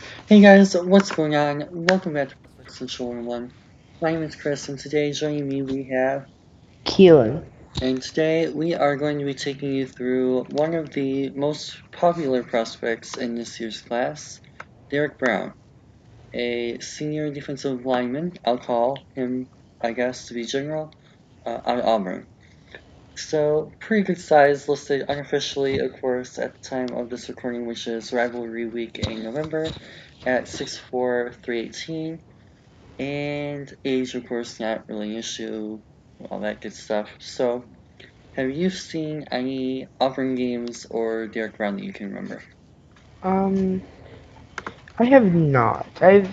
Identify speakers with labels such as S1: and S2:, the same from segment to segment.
S1: Hey guys, what's going on? Welcome back to Central One. My name is Chris, and today joining me we have,
S2: Keelan.
S1: and today we are going to be taking you through one of the most popular prospects in this year's class, Derrick Brown, a senior defensive lineman. I'll call him, I guess, to be general, out of Auburn. So, pretty good size, listed unofficially, of course, at the time of this recording, which is rivalry week in November, at 6'4", 318. And age, of course, not really an issue, all that good stuff. So, have you seen any Auburn games or Derrick Brown that you can remember?
S2: Um, I have not. I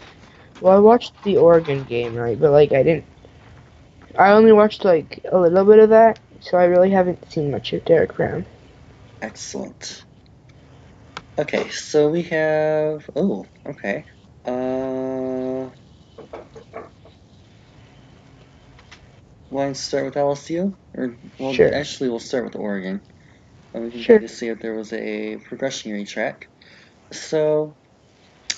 S2: watched the Oregon game, right? But I only watched like a little bit of that, so I really haven't seen much of Derrick Brown.
S1: Excellent. Okay, so we have. Oh, okay. Uh, Want to start with LSU? Or, well,
S2: Sure,
S1: actually, we'll start with Oregon. And we can kind
S2: sure.
S1: of see if there was a progressionary track. So,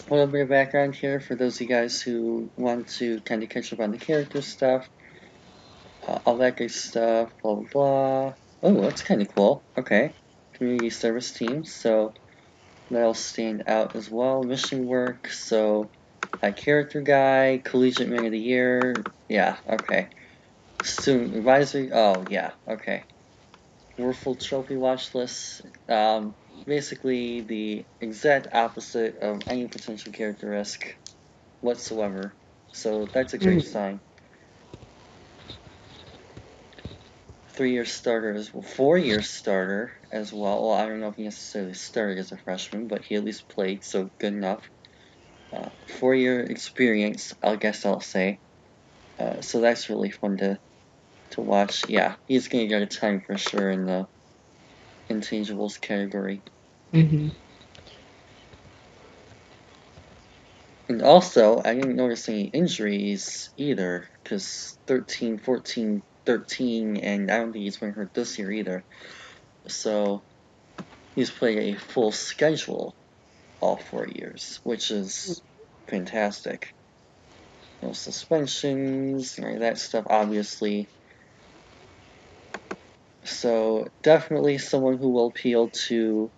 S1: a little bit of background here for those of you guys who want to kind of catch up on the character stuff. All that good stuff, blah blah blah. Oh, that's kind of cool. Okay, community service team, so that'll stand out as well. Mission work, so a character guy, collegiate man of the year. Yeah, okay. Student advisory. Oh yeah, okay. Werfel trophy watch list. Basically the exact opposite of any potential character risk whatsoever. So that's a great
S2: Mm,
S1: sign. 3-year starter as well, 4-year starter as well. Well, I don't know if he necessarily started as a freshman, but he at least played, so good enough. 4-year experience, I guess I'll say. So that's really fun to watch. Yeah, he's gonna get a time for sure in the intangibles category.
S2: hmm
S1: And also, I didn't notice any injuries either, because 13, 14, 13, and I don't think he's been hurt this year either. So he's played a full schedule all 4 years, which is fantastic. No suspensions, any of that stuff, obviously. So definitely someone who will appeal to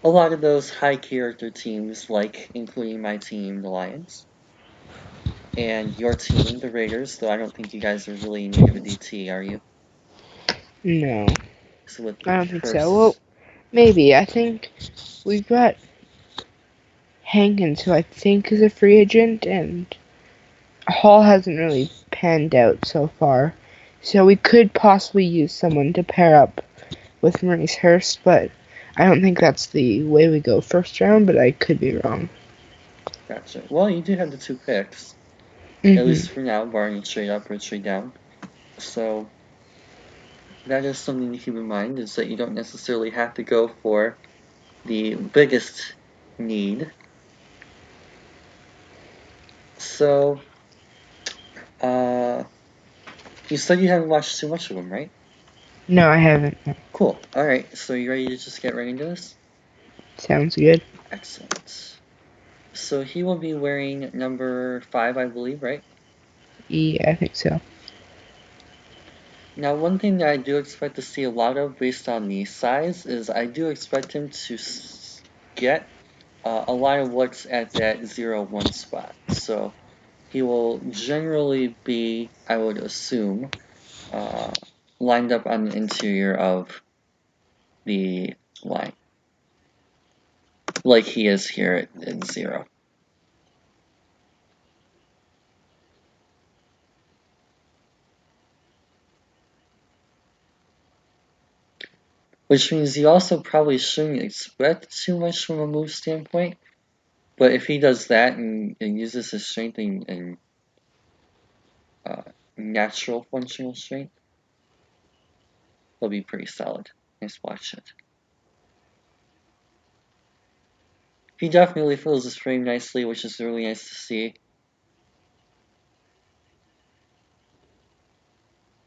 S1: a lot of those high character teams, like including my team, the Lions, and your team, the Raiders. Though I don't think you guys are really in need of a DT, are you?
S2: No,
S1: So with
S2: I don't think so. Well,
S1: Hurst,
S2: maybe. I think we've got Hankins, who I think is a free agent, and Hall hasn't really panned out so far. So we could possibly use someone to pair up with Maurice Hurst, but I don't think that's the way we go first round, but I could be wrong.
S1: gotcha. Well, you do have the 2 picks, at
S2: hmm
S1: least for now, barring a trade up or a trade down. So that is something to keep in mind, is that you don't necessarily have to go for the biggest need. So, uh, you said you haven't watched too much of them, right?
S2: No, I haven't.
S1: Cool. All right. So you ready to just get right into this?
S2: Sounds good.
S1: Excellent. So he will be wearing number 5, I believe, right?
S2: Yeah, I think so.
S1: Now, one thing that I do expect to see a lot of based on the size is I do expect him to get a lot of looks at that 0-1 spot. So he will generally be, I would assume, uh, lined up on the interior of the line, like he is here at 0. Which means you also probably shouldn't expect too much from a move standpoint. But if he does that and uses his strength and uh, natural functional strength, he'll be pretty solid. Nice watch it. He definitely fills his frame nicely, which is really nice to see.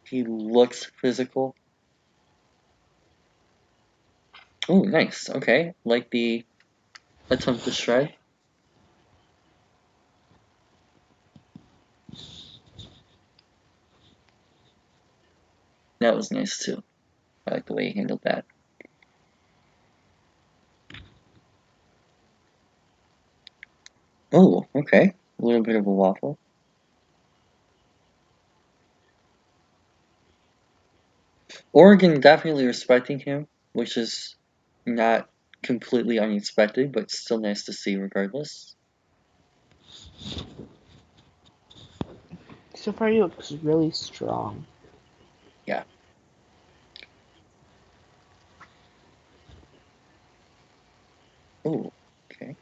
S1: He looks physical. Oh, nice. Okay, like the attempt to shred. That was nice too. I like the way he handled that. Oh, okay. A little bit of a waffle. Oregon definitely respecting him, which is not completely unexpected, but still nice to see regardless.
S2: So far, he looks really strong.
S1: Yeah. Oh, okay.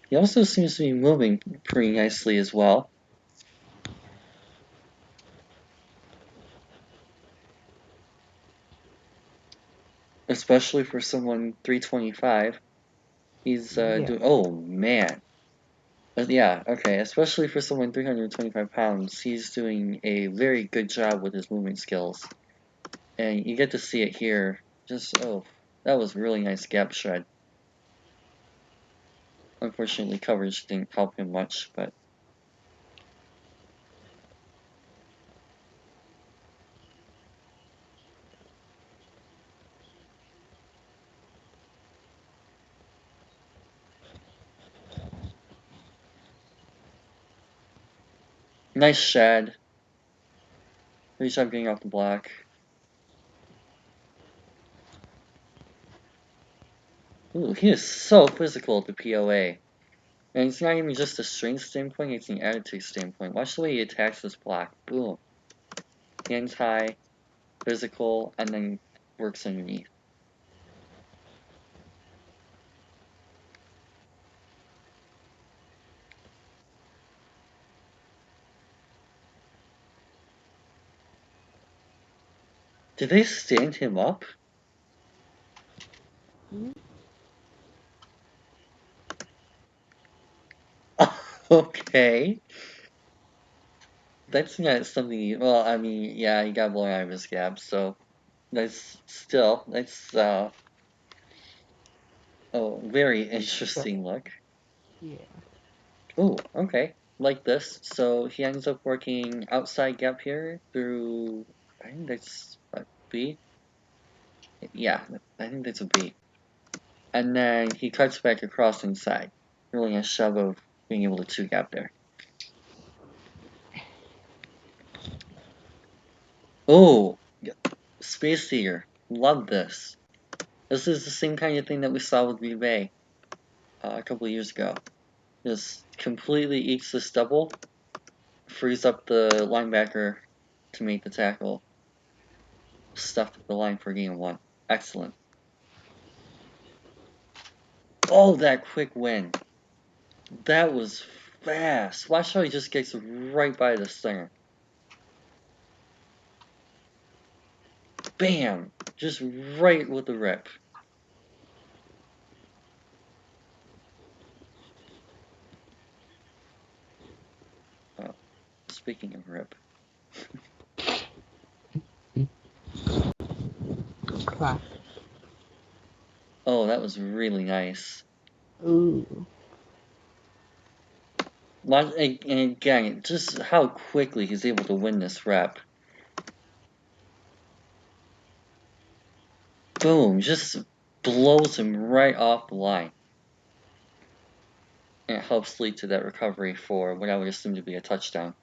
S1: He also seems to be moving pretty nicely as well. Especially for someone 325. He's doing. Oh, man. Yeah, okay. Especially for someone 325 pounds, he's doing a very good job with his movement skills. And you get to see it here. Just, oh, that was really nice gap shred. Unfortunately, coverage didn't help him much, but. Nice shad. Great job getting off the block. Ooh, he is so physical at the POA. And it's not even just a strength standpoint, it's an attitude standpoint. Watch the way he attacks this block. Boom. Hands high, physical, and then works underneath. Did they stand him up? Okay. That's not something. Well, I mean, yeah, he got blown out of his gap, so that's oh, very interesting look.
S2: Yeah.
S1: Oh, okay. Like this. So he ends up working outside gap here through, I think that's a B. Yeah, I think that's a B. And then he cuts back across inside, really a shove of being able to two gap there. Oh, Space Eater. Love this. This is the same kind of thing that we saw with Bay a couple of years ago. Just completely eats this double, frees up the linebacker to make the tackle, stuffed the line for game one. Excellent. Oh, that quick win. That was fast. Watch how he just gets right by the center. Bam! Just right with the rip. Oh, speaking of rip.
S2: Clap.
S1: Oh, that was really nice.
S2: Ooh.
S1: And again, just how quickly he's able to win this rep. Boom, just blows him right off the line. And it helps lead to that recovery for what I would assume to be a touchdown.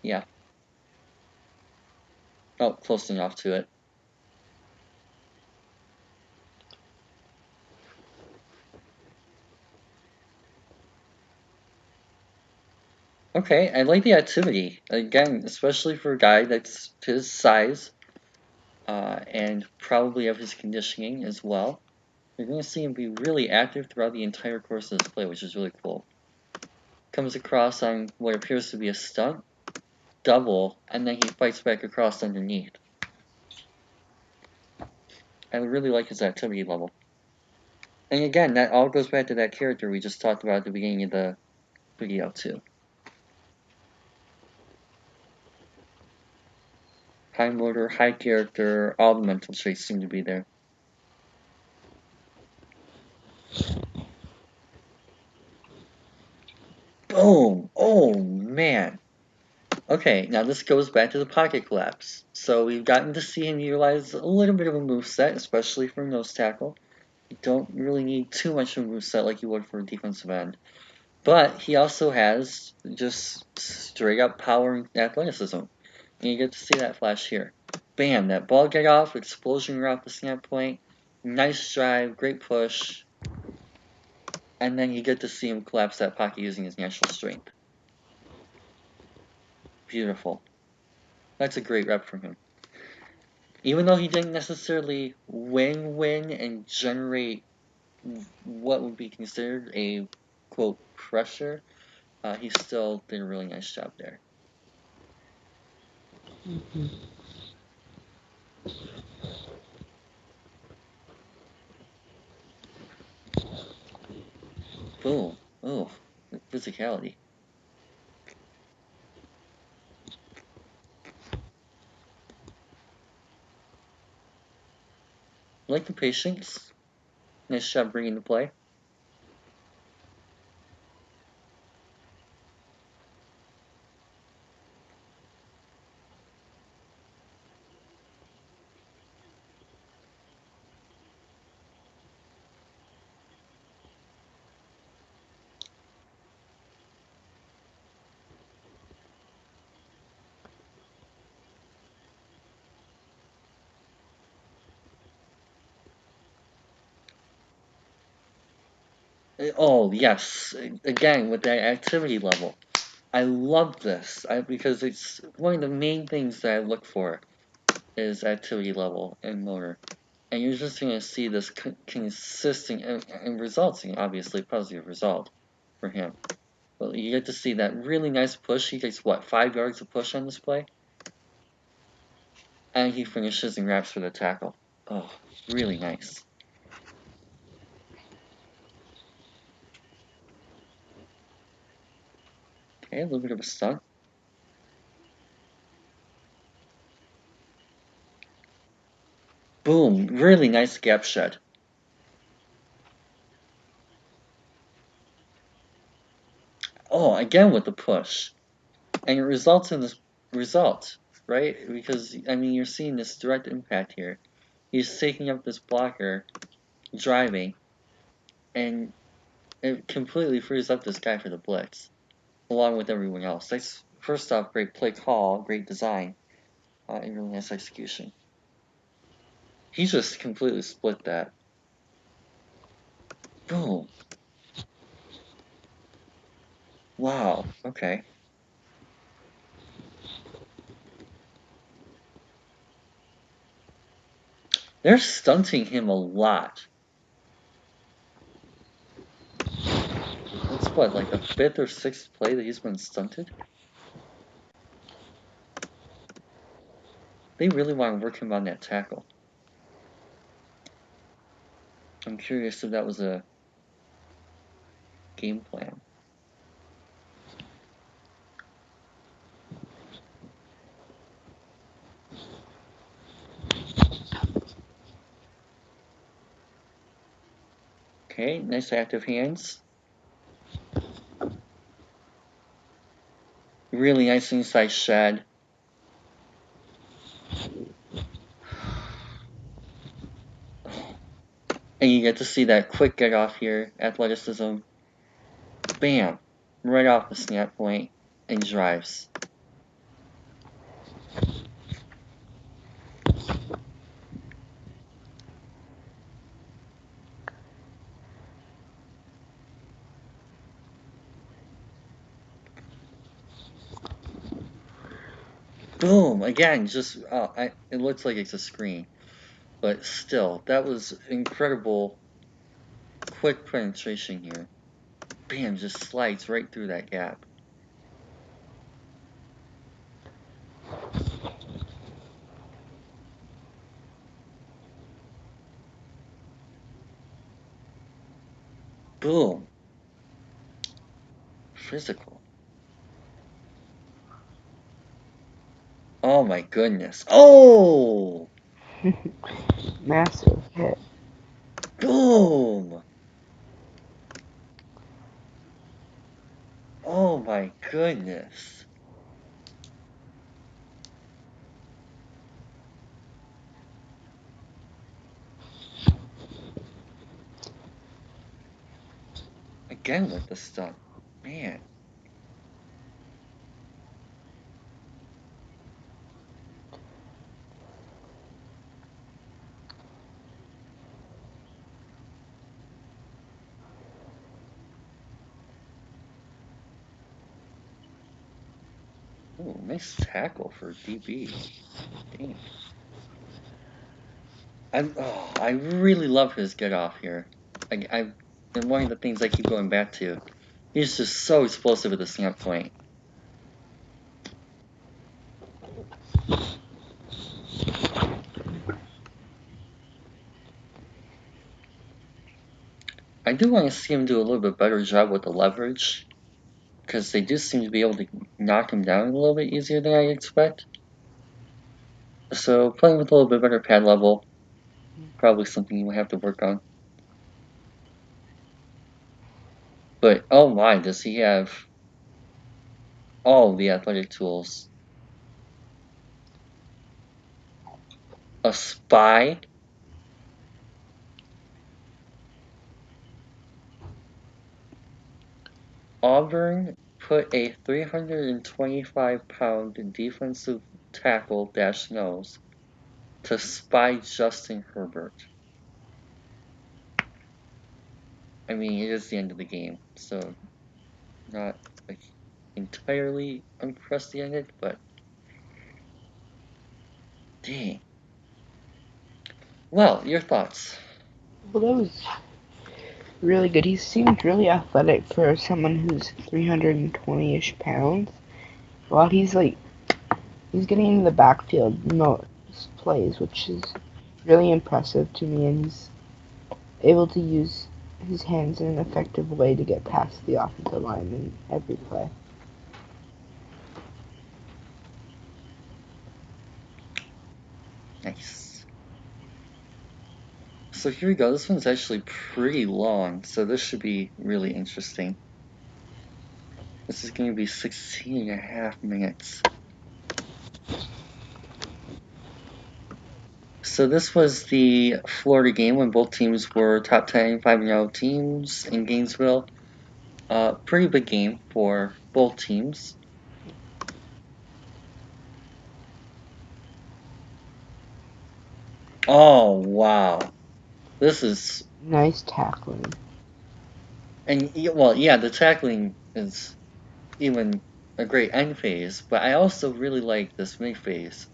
S1: Yeah. Oh, close enough to it. Okay, I like the activity. Again, especially for a guy that's his size, and probably of his conditioning as well. You're going to see him be really active throughout the entire course of this play, which is really cool. Comes across on what appears to be a stunt, double, and then he fights back across underneath. I really like his activity level. And again, that all goes back to that character we just talked about at the beginning of the video too. High motor, high character, all the mental traits seem to be there. man. Okay, now this goes back to the pocket collapse. So we've gotten to see him utilize a little bit of a moveset, especially for nose tackle. You don't really need too much of a moveset like you would for a defensive end. But he also has just straight up power and athleticism. And you get to see that flash here. Bam, that ball get off, explosion right off the snap point. Nice drive, great push. And then you get to see him collapse that pocket using his natural strength. Beautiful. That's a great rep from him. Even though he didn't necessarily win and generate what would be considered a, quote, pressure, he still did a really nice job there.
S2: Mm-hmm.
S1: Boom. Oh, physicality. I like the patience. Nice job bringing the play. Oh, yes. Again, with that activity level. I love this because it's one of the main things that I look for is activity level and motor. And you're just going to see this consistent and resulting, obviously, positive result for him. But you get to see that really nice push. He takes, what, 5 yards of push on this play? And he finishes and wraps for the tackle. Oh, really nice. Okay, a little bit of a stunt. Boom, really nice gap shed. Oh, again with the push. And it results in this result, right? Because, I mean, you're seeing this direct impact here. He's taking up this blocker, driving, and it completely frees up this guy for the blitz, along with everyone else. That's, first off, great play call, great design, and really nice execution. He just completely split that. Boom. Wow, okay. They're stunting him a lot. That's what, like the 5th or 6th play that he's been stunted? They really want to work him on that tackle. I'm curious if that was a game plan. Okay, nice active hands. Really nice inside shed. And you get to see that quick get off here, athleticism. Bam! Right off the snap point and drives. Boom! Again, just it looks like it's a screen, but still, that was incredible. Quick penetration here. Bam! Just slides right through that gap. Boom! Physical. Oh my goodness. Oh!
S2: Massive hit.
S1: Boom! Oh my my goodness. Again with the stuff. Man. Ooh, nice tackle for DB. Damn. I really love his get off here. And one of the things I keep going back to. He's just so explosive at the snap point. I do want to see him do a little bit better job with the leverage, because they do seem to be able to knock him down a little bit easier than I expect. So playing with a little bit better pad level, probably something you will have to work on. But oh my, does he have all the athletic tools? A spy? Auburn put a 325-pound defensive tackle nose to spy Justin Herbert. I mean, it is the end of the game, so not like entirely unprecedented, but dang. Well, your thoughts?
S2: Well, that was really good. He seemed really athletic for someone who's 320-ish pounds. While he's getting in the backfield most plays, which is really impressive to me, and he's able to use his hands in an effective way to get past the offensive line in every play.
S1: Nice. So here we go. This one's actually pretty long, so this should be really interesting. This is going to be 16 and a half minutes. So this was the Florida game when both teams were top 10, 5-0 teams in Gainesville. Pretty big game for both teams. Oh, wow. This is...
S2: Nice tackling.
S1: And, well, yeah, the tackling is even a great end phase, but I also really like this mid phase.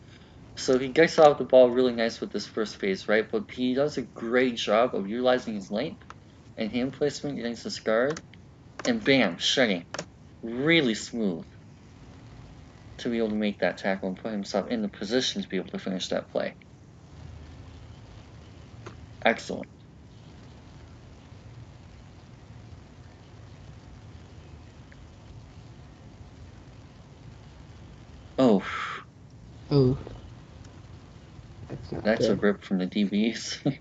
S1: So he gets off the ball really nice with this first phase, right? But he does a great job of utilizing his length and hand placement against this guard. And bam, shedding. Really smooth to be able to make that tackle and put himself in the position to be able to finish that play. Excellent. Oh,
S2: Ooh.
S1: that's a
S2: Good.
S1: rip from the DBs.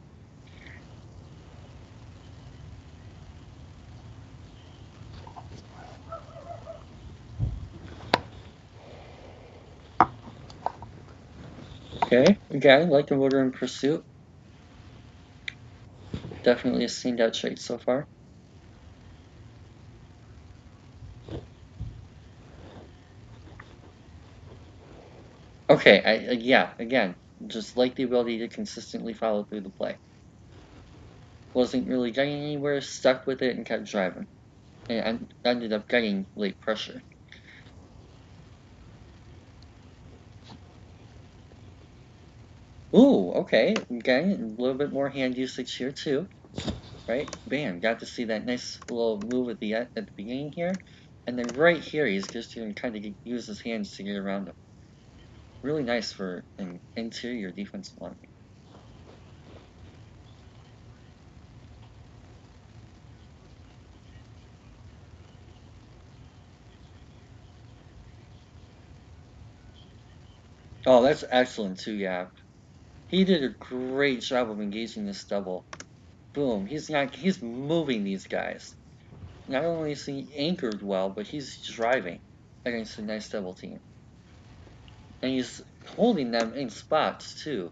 S1: Okay, again, like the Motor in Pursuit. Definitely a standout trait so far. Okay, yeah, again, just like the ability to consistently follow through the play. Wasn't really getting anywhere, stuck with it, and kept driving. And ended up getting late pressure. Ooh, okay, again, a little bit more hand usage here too. Right? Bam, got to see that nice little move at the beginning here. And then right here, he's just going to kind of use his hands to get around him. Really nice for an interior defensive line. Oh, that's excellent too, yeah. He did a great job of engaging this double. Boom, he's moving these guys. not only is he anchored well, but he's driving against a nice double team. And he's holding them in spots too.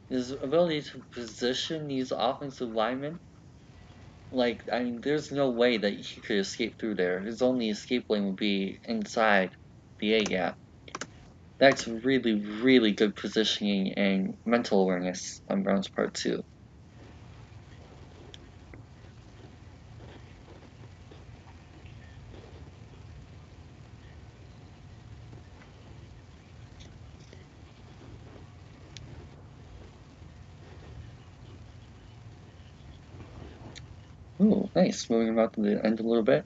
S1: His ability to position these offensive linemen, there's no way that he could escape through there. His only escape lane would be inside the A gap. That's really, really good positioning and mental awareness on Brown's part too. Ooh, nice. Moving him out to the end a little bit.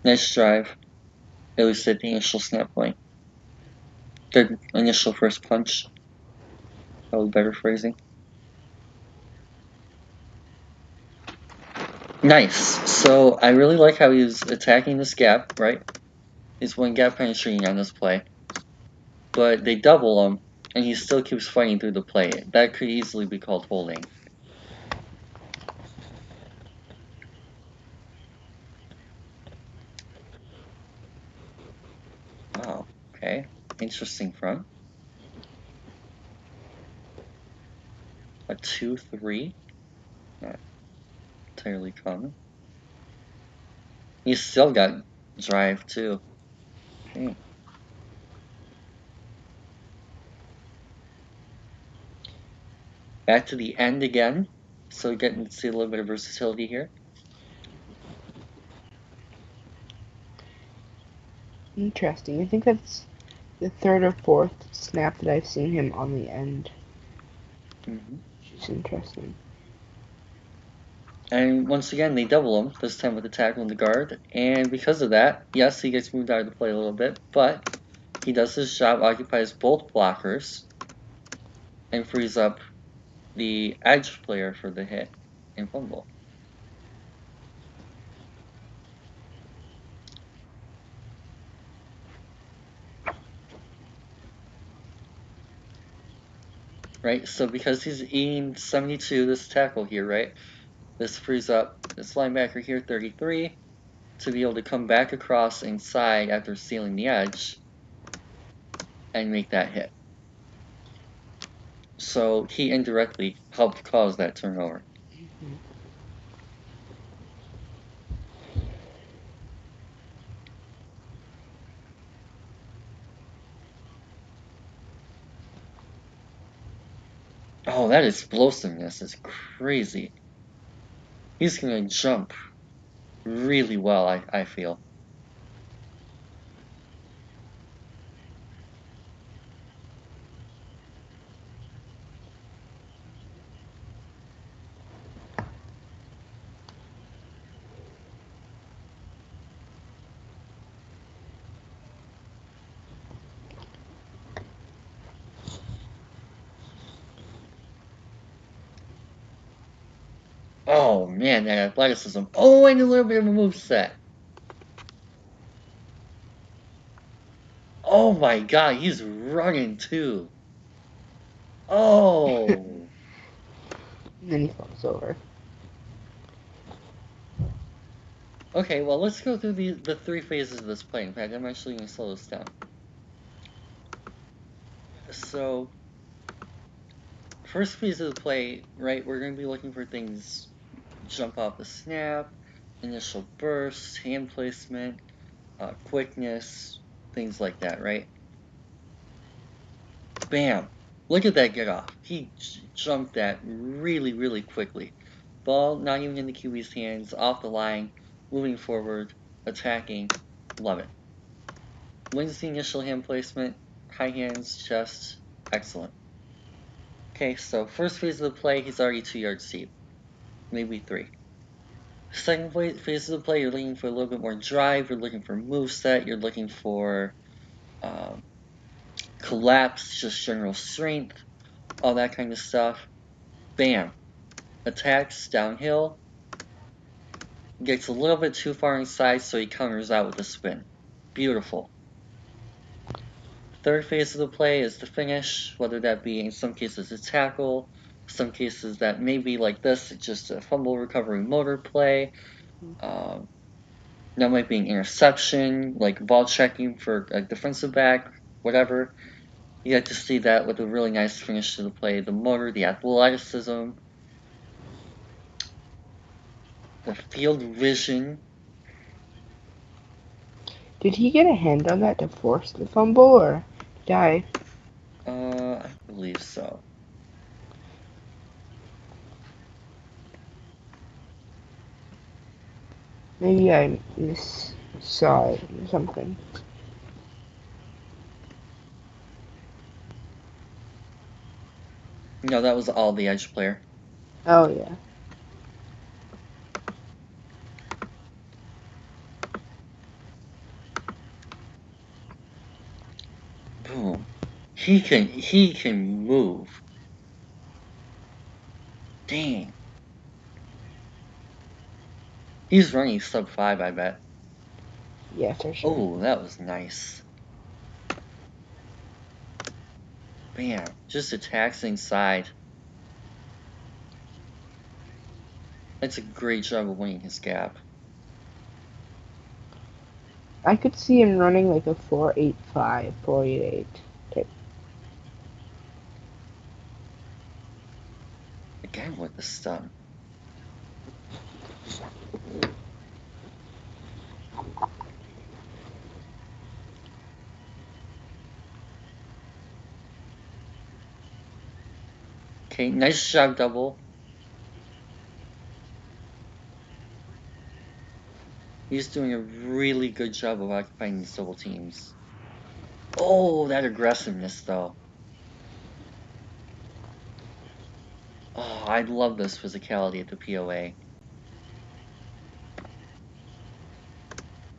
S1: Nice drive. At least at the initial snap point. Good initial first punch. Probably better phrasing. Nice. So I really like how he's attacking this gap, right? He's one gap penetrating on this play. But they double him, and he still keeps fighting through the play. That could easily be called holding. Wow. Okay. Interesting front. A 2-3. Not entirely common. He's still got drive too. Okay. Back to the end again. So we get to see a little bit of versatility here.
S2: Interesting. I think that's the third or fourth snap that I've seen him on the end.
S1: Mm-hmm.
S2: Which is interesting.
S1: And once again, they double him, this time with the tackle and the guard. And because of that, yes, he gets moved out of the play a little bit, but he does his job, occupies both blockers, and frees up the edge player for the hit and fumble. Right, so because he's eating 72, this tackle here, right, this frees up this linebacker here, 33, to be able to come back across inside after stealing the edge and make that hit. So he indirectly helped cause that turnover.
S2: Mm-hmm.
S1: Oh, that explosiveness is crazy. He's going to jump really well, I feel. Oh, man, that athleticism. Oh, and a little bit of a move set. Oh my god, he's running too. Oh.
S2: And then he falls over.
S1: Okay, well, let's go through the three phases of this play. In fact, I'm actually going to slow this down. So, first phase of the play, right, we're going to be looking for things jump off the snap, initial burst, hand placement, quickness, things like that, right? Bam! Look at that get off. He jumped that really, really quickly. Ball not even in the QB's hands, off the line, moving forward, attacking. Love it. Wins the initial hand placement, high hands, chest, excellent. Okay, so first phase of the play, he's already 2 yards deep. Maybe 3. Second phase of the play, you're looking for a little bit more drive, you're looking for moveset, you're looking for collapse, just general strength, all that kind of stuff. Bam. Attacks downhill, gets a little bit too far inside, so he counters out with a spin. Beautiful. Third phase of the play is the finish, whether that be in some cases a tackle, some cases that may be like this, it's just a fumble recovery motor play. That might be an interception, like ball checking for a defensive back, whatever. You get to see that with a really nice finish to the play. The motor, the athleticism, the field vision.
S2: Did he get a hand on that to force the fumble, or did I?
S1: I believe so.
S2: Maybe I saw it or something.
S1: No, that was all the edge player.
S2: Oh, yeah.
S1: Boom. He can move. Dang. He's running sub 5, I bet.
S2: Yeah, for sure.
S1: Oh, that was nice. Bam. Just attacks inside. That's a great job of winning his gap.
S2: I could see him running like a 4.85, 4.88 type.
S1: Again with the stun. Okay, nice job, double. He's doing a really good job of occupying these double teams. Oh, that aggressiveness, though. Oh, I love this physicality at the POA.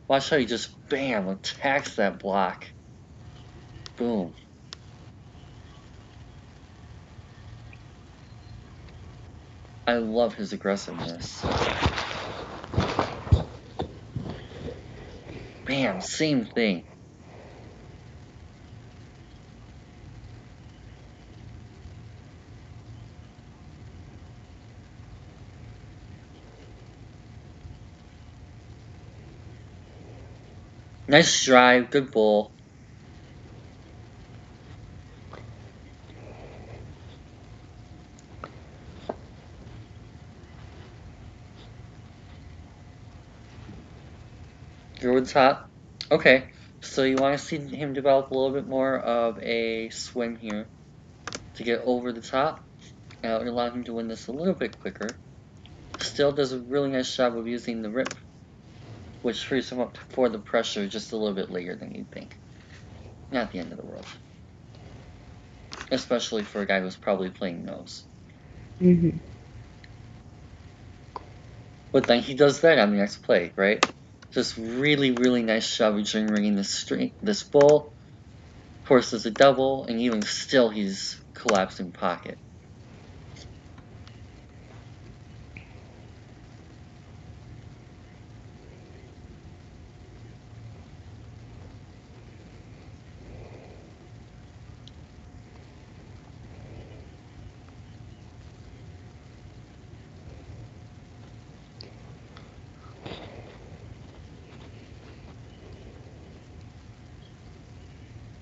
S1: Watch how he just, bam, attacks that block. Boom. I love his aggressiveness. Bam, same thing. Nice drive, good ball. Go with the top. Okay, so you want to see him develop a little bit more of a swim here to get over the top. Allow him to win this a little bit quicker. Still does a really nice job of using the rip, which frees him up for the pressure just a little bit later than you'd think. Not the end of the world. Especially for a guy who's probably playing nose.
S2: Mm-hmm.
S1: But then he does that on the next play, right? Just really, really nice job of generating this bull. Forces a double, and even still he's collapsing pocket.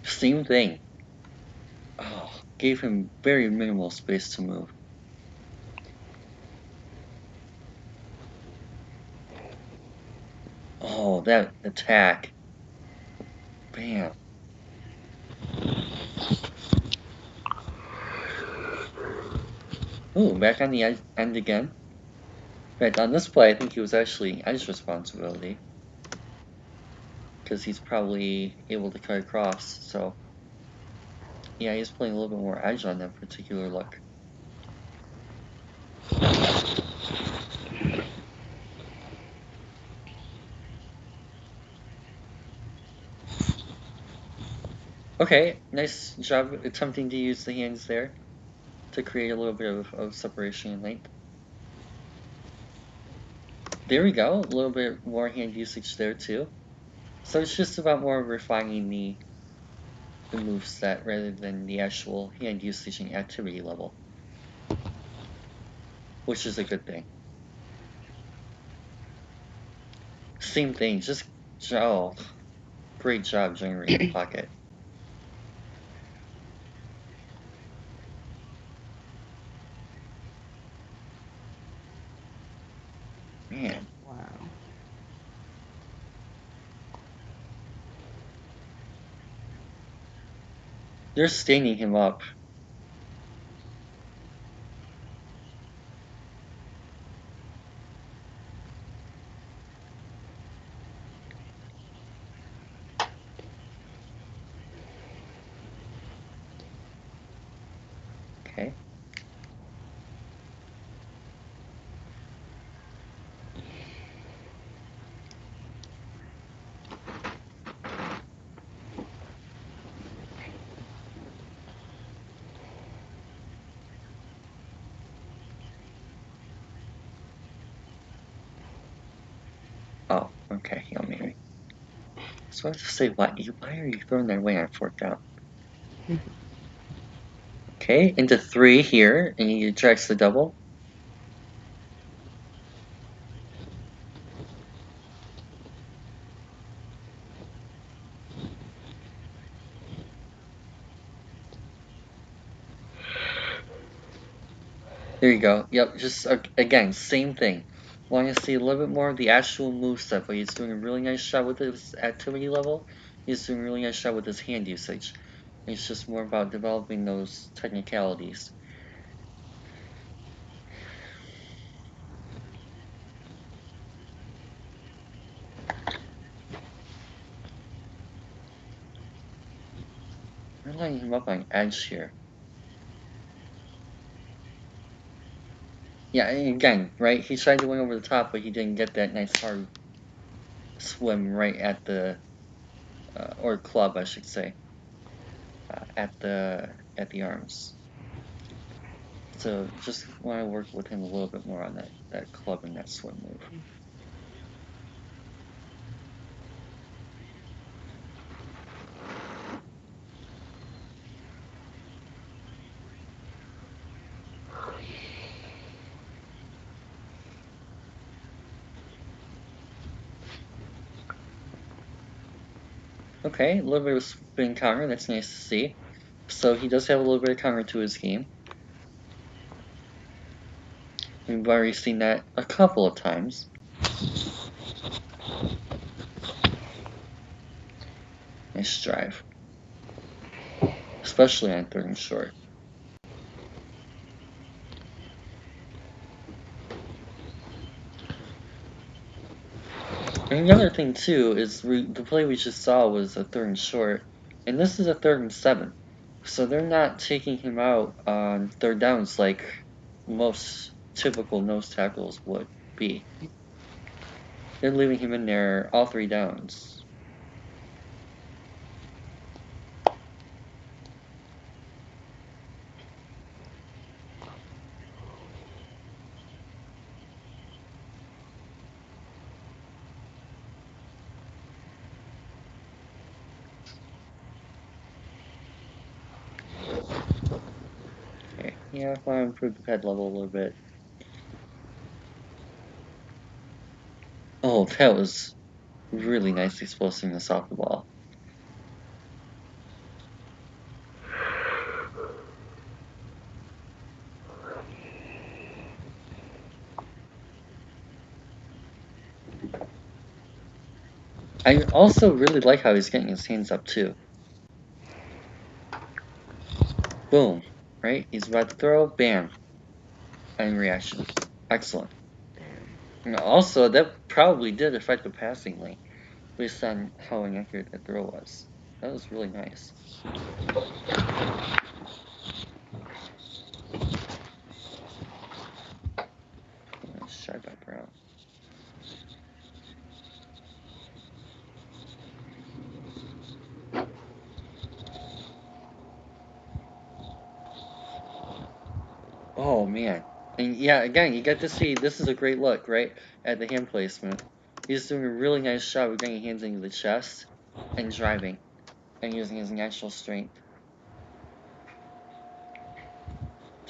S1: Same thing. Oh, gave him very minimal space to move. Oh, that attack. Bam. Ooh, back on the end again. In fact, on this play, I think he was actually edge responsibility. Because he's probably able to cut across, so... Yeah, he's playing a little bit more edge on that particular look. Okay, nice job attempting to use the hands there to create a little bit of separation and length. There we go, a little bit more hand usage there too. So it's just about more refining the move set rather than the actual hand usage and activity level. which is a good thing. Same thing, just, oh, great job generating the pocket. Man.
S2: Wow.
S1: They're staining him up. Okay. Oh, okay, Hail Mary. So I have to say, why are you throwing that away on 4th down? Okay, into 3 here, and he tracks the double. There you go. Yep, just again, same thing. Want to see a little bit more of the actual move stuff, but he's doing a really nice job with his activity level. He's doing a really nice job with his hand usage. It's just more about developing those technicalities. We're lining him up on edge here. Yeah, again, right? He tried to win over the top, but he didn't get that nice hard swim right at the, or club, I should say, at the arms. So just want to work with him a little bit more on that club and that swim move. Okay, a little bit of spin counter, that's nice to see. So he does have a little bit of counter to his game. We've already seen that a couple of times. Nice drive. Especially on 3rd and short. And the other thing too is the play we just saw was a 3rd and short, and this is a 3rd and 7. So they're not taking him out on 3rd downs like most typical nose tackles would be. They're leaving him in there all 3 downs. Okay, yeah, I want to improve the pad level a little bit. Oh, that was really nice explosiveness off the ball. I also really like how he's getting his hands up too. Boom, right? He's about to throw, bam, and reaction. Excellent. And also, that probably did affect the passing lane, based on how inaccurate that throw was. That was really nice. Nice try by Brown. Oh man. And yeah, again, you get to see this is a great look, right? At the hand placement. He's doing a really nice job of getting hands into the chest and driving and using his natural strength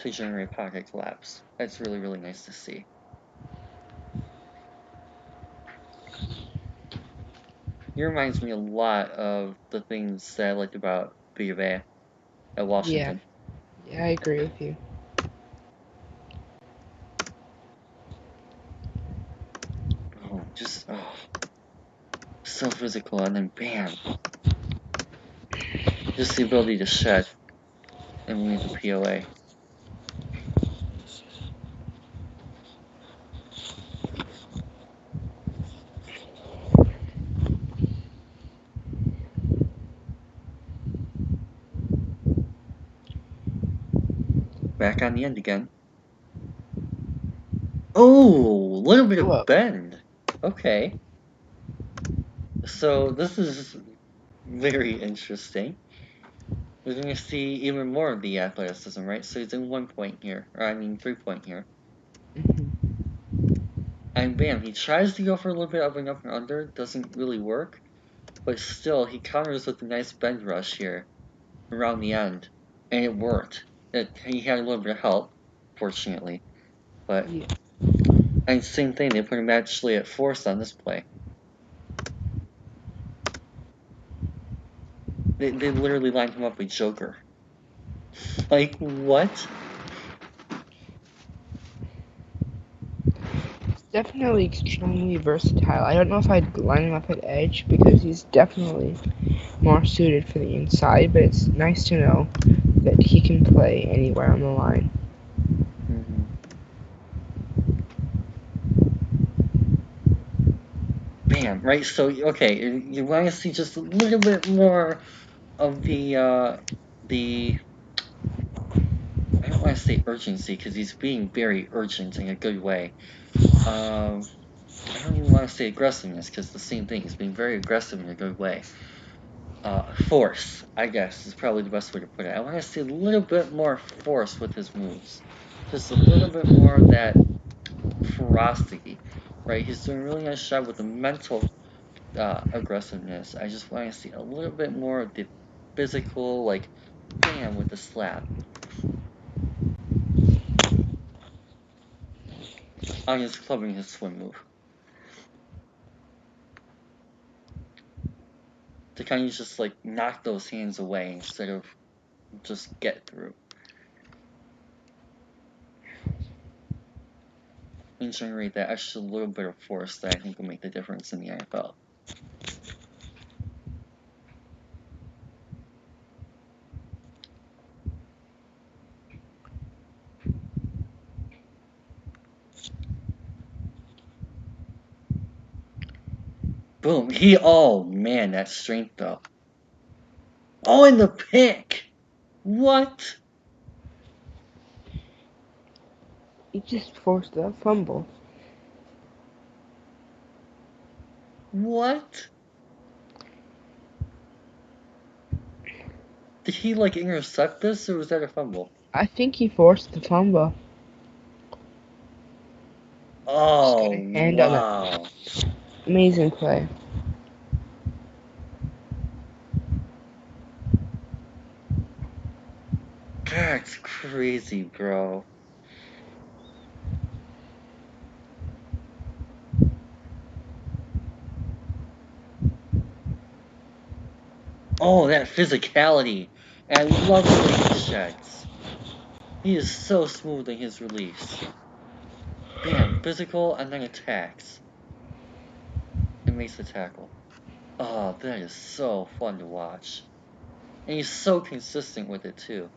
S1: actually generate pocket collapse. That's really, really nice to see. He reminds me a lot of the things that I liked about B of A at Washington.
S2: Yeah, I agree with you.
S1: So physical, and then bam. Just the ability to shed and leave the POA. Back on the end again. Oh, a little bit of bend. Okay. So this is very interesting. We're going to see even more of the athleticism, right? So he's in 1 point here. Or, 3 point here. And bam, he tries to go for a little bit of an up and under. Doesn't really work. But still, he counters with a nice bend rush here around the end. And it worked. He had a little bit of help, fortunately. But, and same thing, they put him actually at force on this play. They literally lined him up with Joker. Like, what?
S2: He's definitely extremely versatile. I don't know if I'd line him up at edge because he's definitely more suited for the inside, but it's nice to know that he can play anywhere on the line.
S1: Bam, right? So, okay, you want to see just a little bit more of the I don't want to say urgency because he's being very urgent in a good way. I don't even want to say aggressiveness because the same thing. He's being very aggressive in a good way. Force, I guess, is probably the best way to put it. I want to see a little bit more force with his moves. Just a little bit more of that ferocity, right? He's doing a really nice job with the mental aggressiveness. I just want to see a little bit more of the physical, like, bam, with the slap. I'm just clubbing his swim move. To kind of just, like, knock those hands away instead of just get through. And generate that extra little bit of force that I think will make the difference in the NFL. Boom. Oh man, that strength though. Oh, and the pick! What?
S2: He just forced a fumble.
S1: What? Did he, like, intercept this, or was that a fumble?
S2: I think he forced the fumble.
S1: Oh, wow.
S2: Amazing play.
S1: That's crazy, bro. Oh, that physicality. And I love the way he sheds. He is so smooth in his release. Bam, physical and then attacks. And makes the tackle. Oh, that is so fun to watch. And he's so consistent with it too.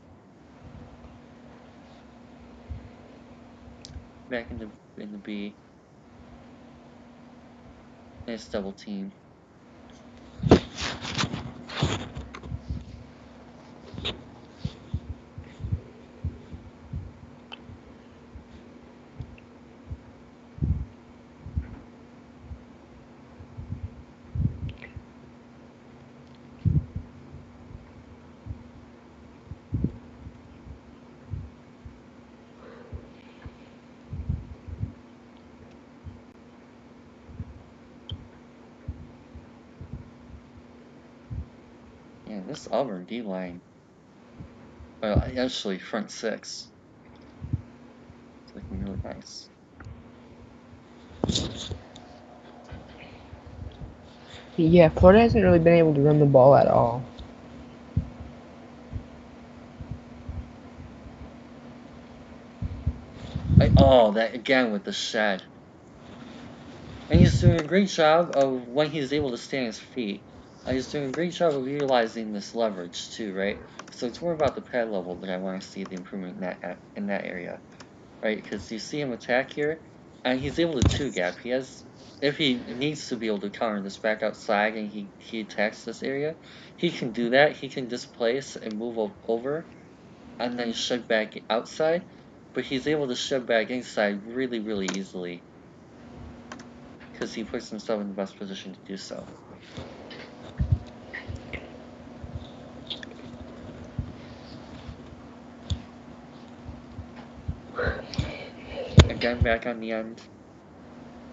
S1: Back in the B. Nice double team. Yeah, this Auburn D-line. Well, actually, front six. Nice.
S2: Yeah, Florida hasn't really been able to run the ball at all.
S1: Oh, that again with the shed. And he's doing a great job of when he's able to stay on his feet. He's doing a great job of utilizing this leverage too, right? So it's more about the pad level that I want to see the improvement in that area, right? Because you see him attack here, and he's able to two gap. He has, if he needs to be able to counter this back outside and he attacks this area, he can do that. He can displace and move over, and then shed back outside. But he's able to shed back inside really, really easily, because he puts himself in the best position to do so. Again, back on the end.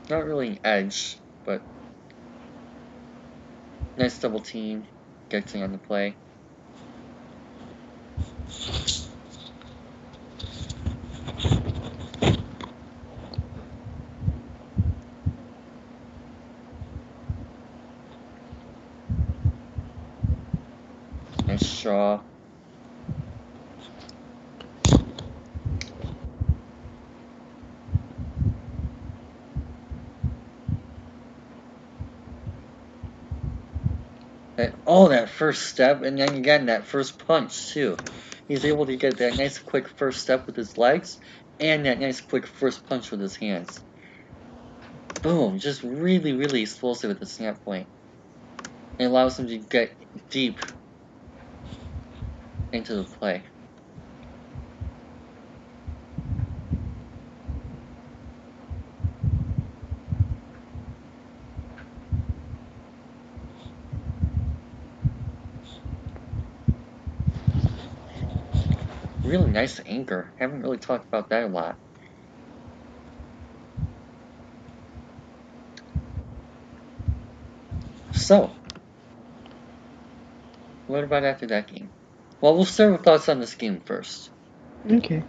S1: Not really an edge, but nice double team. Getting on the play. Nice draw. That first step, and then again, that first punch, too. He's able to get that nice quick first step with his legs, and that nice quick first punch with his hands. Boom, just really, really explosive at the snap point. It allows him to get deep into the play. Really nice anchor. Haven't really talked about that a lot. So, what about after that game? Well, we'll start with thoughts on this game first.
S2: Okay.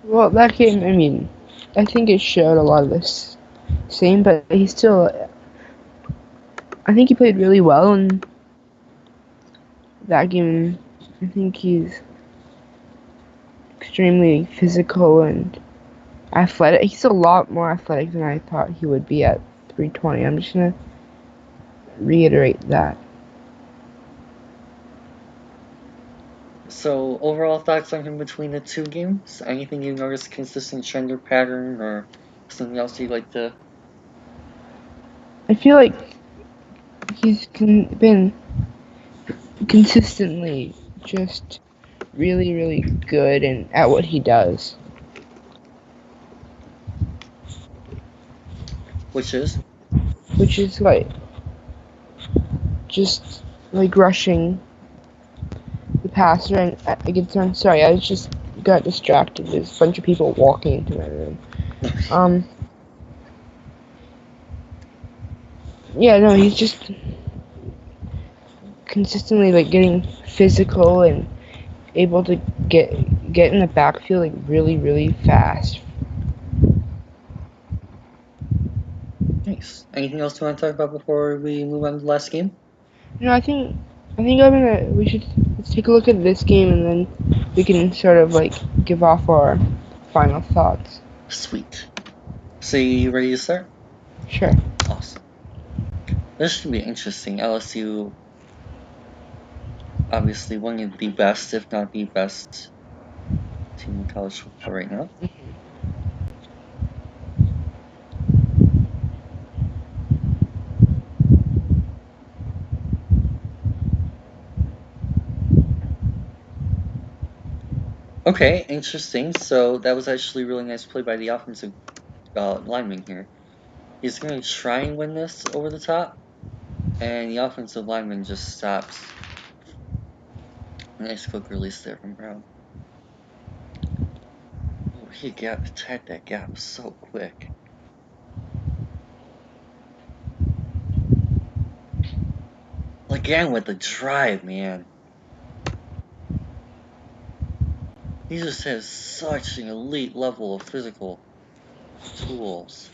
S2: Well, that game, I mean, I think it showed a lot of this same, but he still, I think he played really well in that game. I think he's extremely physical and athletic. He's a lot more athletic than I thought he would be at 320. I'm just gonna reiterate that.
S1: So, overall thoughts on him between the two games? Anything you noticed consistent trend or pattern, or something else you'd like to?
S2: I feel like he's been consistently just really, really good and at what he does.
S1: Which is?
S2: Which is like just like rushing the passer and I'm sorry, I just got distracted. There's a bunch of people walking into my room. Yeah, no, he's just consistently like getting physical and able to get in the backfield like really, really fast.
S1: Nice. Anything else you want to talk about before we move on to the last game?
S2: No, I think we should let's take a look at this game and then we can sort of like give off our final thoughts.
S1: Sweet. So, you ready to start?
S2: Sure.
S1: Awesome. This should be interesting. LSU, obviously one of the best, if not the best, team in college football right now. Okay, interesting. So that was actually a really nice play by the offensive lineman here. He's going to try and win this over the top, and the offensive lineman just stops. Nice quick release there from Brown. Oh, he attacked that gap so quick. Again with the drive, man. He just has such an elite level of physical. tools.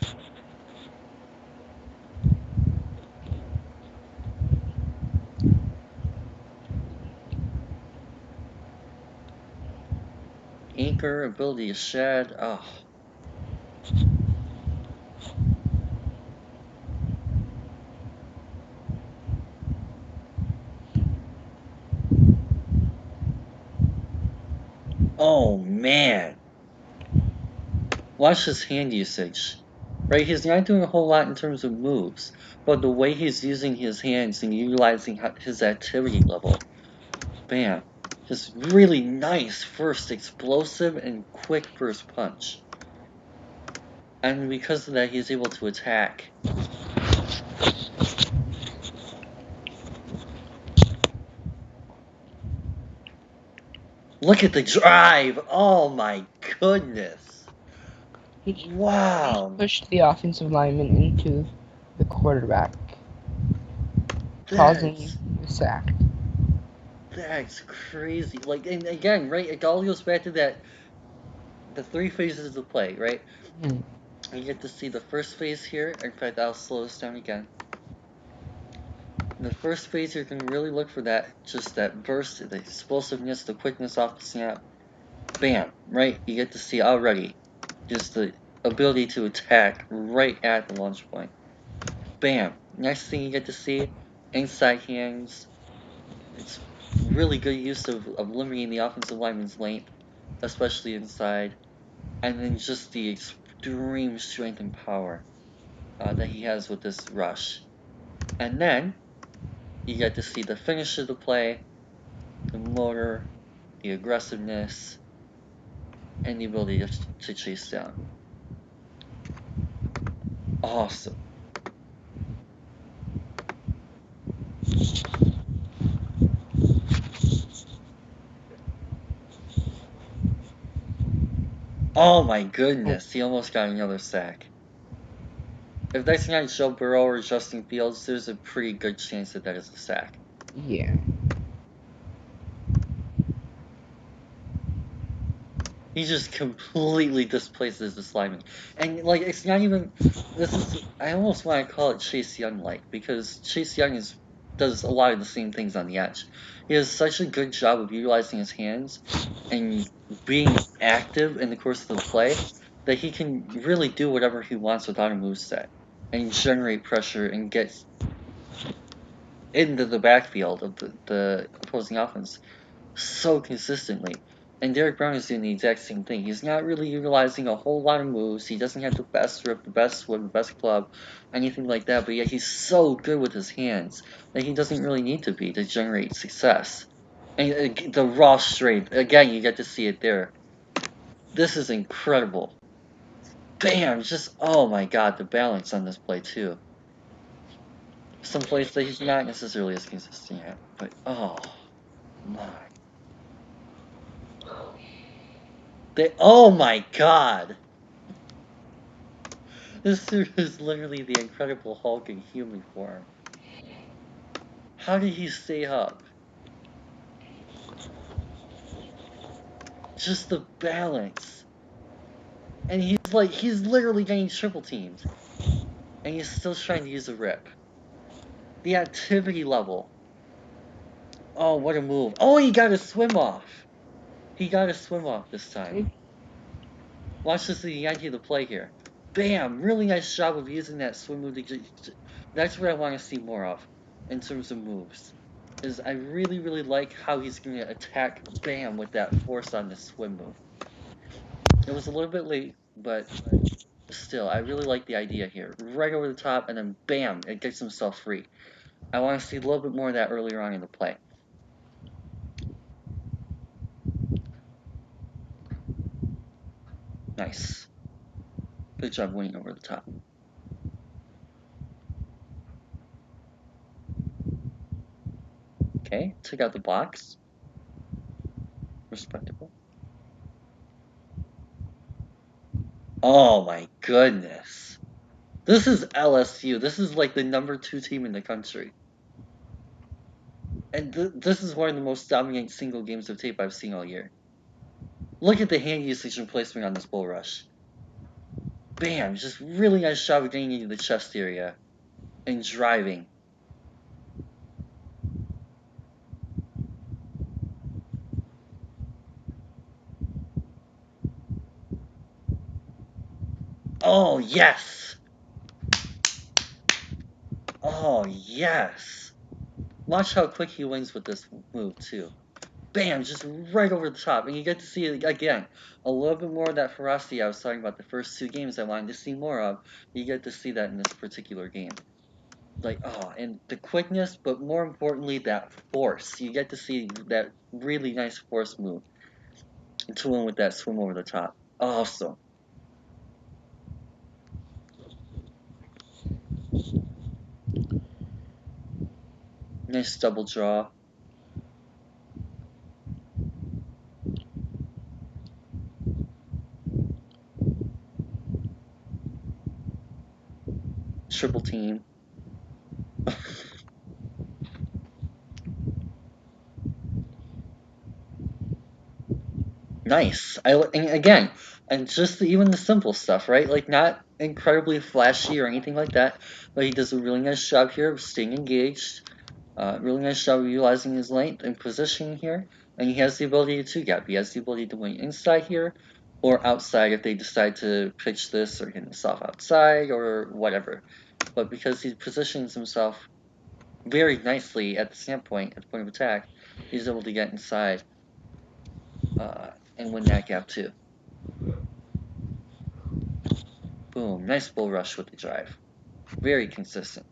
S1: Anchor, ability to shed. Oh. Oh man. Watch his hand usage. Right, he's not doing a whole lot in terms of moves, but the way he's using his hands and utilizing his activity level. Bam. Just really nice first explosive and quick first punch. And because of that, he's able to attack. Look at the drive! Oh my goodness! Wow!
S2: Pushed the offensive lineman into the quarterback, causing the sack.
S1: That's crazy. Like, and again, right, it all goes back to that, the 3 phases of play, right? You get to see the first phase here. In fact, I'll slow this down again. In the first phase, you can really look for that, just that burst, the explosiveness, the quickness off the snap. Bam, right? You get to see already just the ability to attack right at the launch point. Bam. Next thing you get to see, inside hands. It's really good use of limiting the offensive lineman's length, especially inside. And then just the extreme strength and power that he has with this rush. And then you get to see the finish of the play, the motor, the aggressiveness, and the ability to chase down. Awesome. Oh my goodness, he almost got another sack. If that's not Joe Burrow or Justin Fields, there's a pretty good chance that is a sack.
S2: Yeah.
S1: He just completely displaces this lineman. And, like, it's not even... This is... I almost want to call it Chase Young-like, because Chase Young does a lot of the same things on the edge. He does such a good job of utilizing his hands and being active in the course of the play that he can really do whatever he wants without a moveset and generate pressure and get into the backfield of the opposing offense so consistently. And Derrick Brown is doing the exact same thing. He's not really utilizing a whole lot of moves. He doesn't have the best grip, the best swim, the best club, anything like that. But yet he's so good with his hands that he doesn't really need to be to generate success. And the raw strength, again, you get to see it there. This is incredible. Bam! Just, oh my god, the balance on this play, too. Some plays that he's not necessarily as consistent at, but oh my. Oh my god! This suit is literally the Incredible Hulk in human form. How did he stay up? Just the balance. And he's literally getting triple teamed. And he's still trying to use a rip. The activity level. Oh, what a move. Oh, he got a swim off. He got a swim off this time. Watch this the idea of the play here. Bam! Really nice job of using that swim move. That's what I want to see more of in terms of moves. Is I really, really like how he's going to attack Bam with that force on the swim move. It was a little bit late, but still, I really like the idea here. Right over the top, and then Bam! It gets himself free. I want to see a little bit more of that earlier on in the play. Nice. Good job winning over the top. Okay, took out the box. Respectable. Oh my goodness. This is LSU. This is like the number 2 team in the country. And this is one of the most dominant single games of tape I've seen all year. Look at the hand usage and placement on this bull rush. Bam! Just really nice job of getting into the chest area and driving. Oh, yes! Oh, yes! Watch how quick he wins with this move, too. Bam! Just right over the top. And you get to see, again, a little bit more of that ferocity I was talking about the first 2 games I wanted to see more of. You get to see that in this particular game. Like, oh, and the quickness, but more importantly, that force. You get to see that really nice force move to win with that swim over the top. Awesome. Nice double draw. Triple team. Nice. And again, and just even the simple stuff, right? Like not incredibly flashy or anything like that, but he does a really nice job here of staying engaged. Really nice job of utilizing his length and positioning here, and he has the ability to gap. He has the ability to win inside here, or outside if they decide to pitch this or hit himself outside or whatever. But because he positions himself very nicely at the standpoint, at the point of attack, he's able to get inside and win that gap too. Boom, nice bull rush with the drive. Very consistent.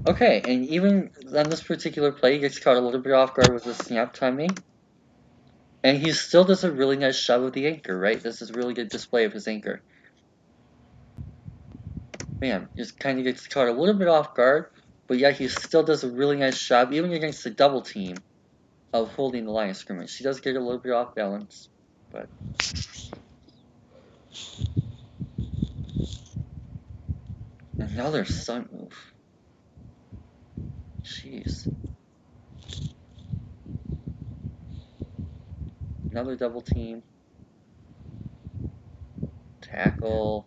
S1: Okay, and even on this particular play, he gets caught a little bit off guard with the snap timing. And he still does a really nice job with the anchor, right? This is a really good display of his anchor. Man, just kind of gets caught a little bit off guard, but yeah, he still does a really nice job, even against the double team, of holding the line of scrimmage. He does get a little bit off balance, but... Another stunt move. Jeez. Another double team. Tackle.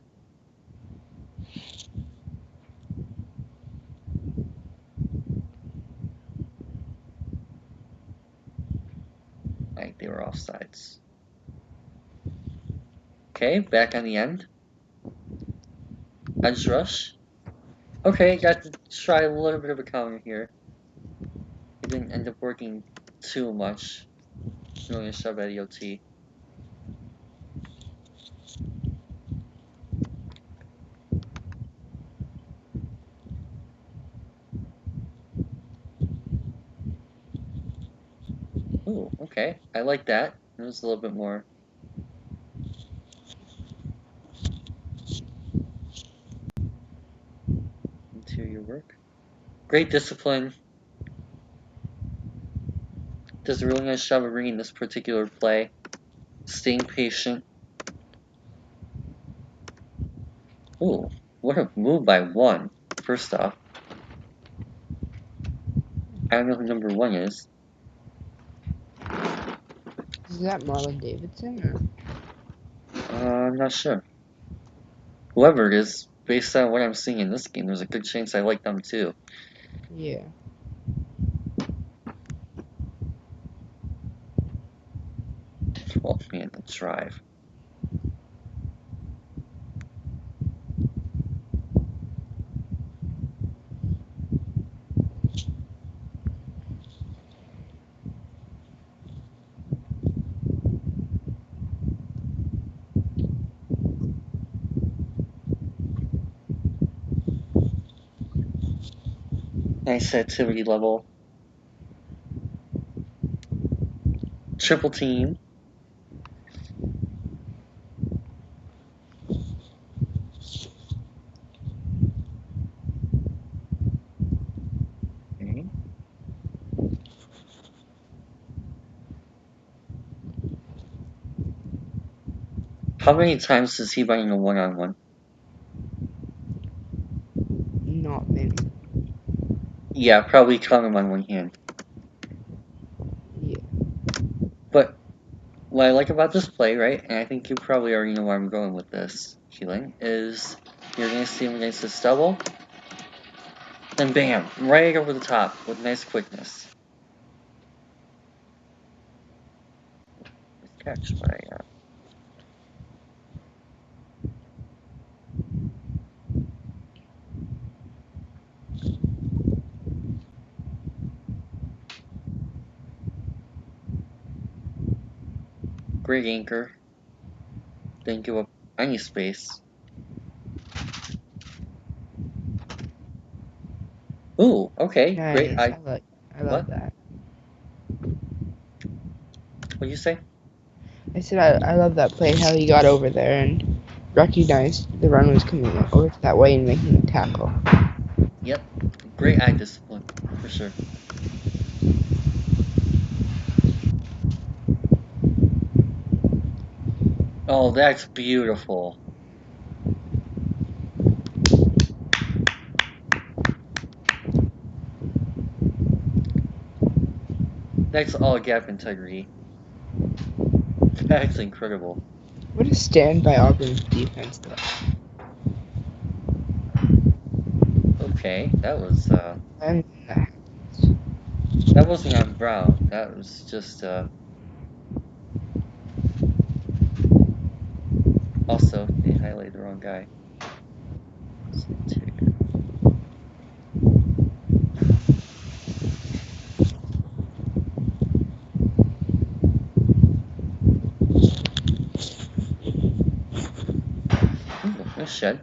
S1: Like they were offsides. Okay, back on the end. Edge rush. Okay, got to try a little bit of a counter here. It didn't end up working too much. Really a shove at EOT. Ooh, okay. I like that. It was a little bit more. Interior work. Great discipline. Does a really nice job of reading this particular play. Staying patient. Ooh, what a move by 1. First off. I don't know who number 1 is.
S2: Is that Marlon Davidson?
S1: I'm not sure. Whoever it is, based on what I'm seeing in this game, there's a good chance I like them too.
S2: Yeah.
S1: Oh man, the drive. Nice activity level. Triple team. Okay. How many times is he running a one-on-one?
S2: Not many.
S1: Yeah, probably count them on one hand.
S2: Yeah.
S1: But what I like about this play, right, and I think you probably already know where I'm going with this, Keeling, is you're going to see him against this double, then bam, right over the top with nice quickness. Nice catch by great anchor. Didn't give up any space. Ooh, okay, great.
S2: Nice. I love
S1: What?
S2: that.
S1: What'd you say?
S2: I said I love that play, how he got over there and recognized the run was coming over that way and making the tackle.
S1: Yep, great eye discipline, for sure. Oh, that's beautiful. That's all gap integrity. That's incredible.
S2: What a stand by Auburn's defense, though.
S1: Okay, that was,
S2: And
S1: that wasn't on Brown. That was just, also, they highlighted the wrong guy. Ooh, nice shed.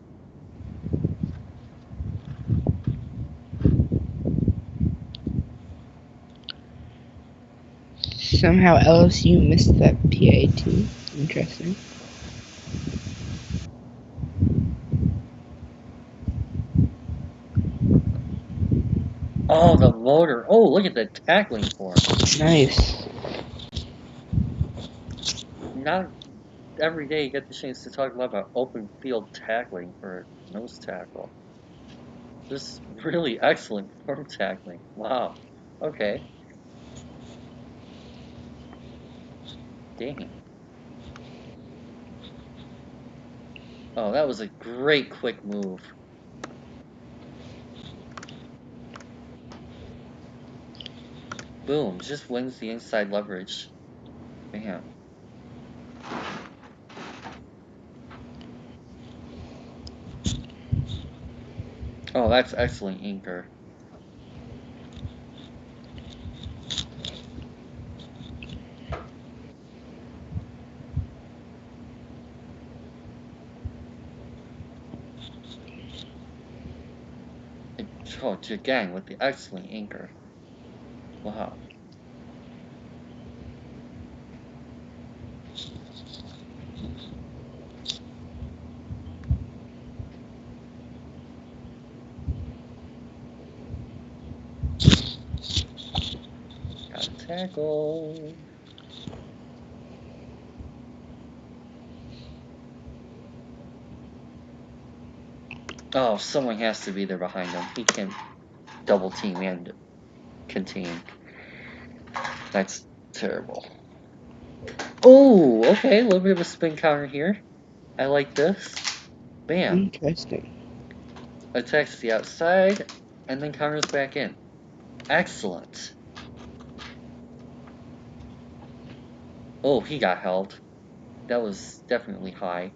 S2: somehow LSU missed that PA too. Interesting.
S1: Oh, the motor. Oh, look at the tackling form.
S2: Nice.
S1: Not every day you get the chance to talk about open field tackling for a nose tackle. Just really excellent form tackling. Wow. Okay. Dang. Oh, that was a great quick move. Boom. Just wins the inside leverage. Bam. Oh, that's excellent anchor. Oh, again with the excellent anchor. Wow. Got a tackle. Oh, someone has to be there behind him. He can't double team and contain. That's terrible. Oh, okay. A little bit of a spin counter here. I like this. Bam.
S2: Interesting.
S1: Attacks the outside and then counters back in. Excellent. Oh, he got held. That was definitely high.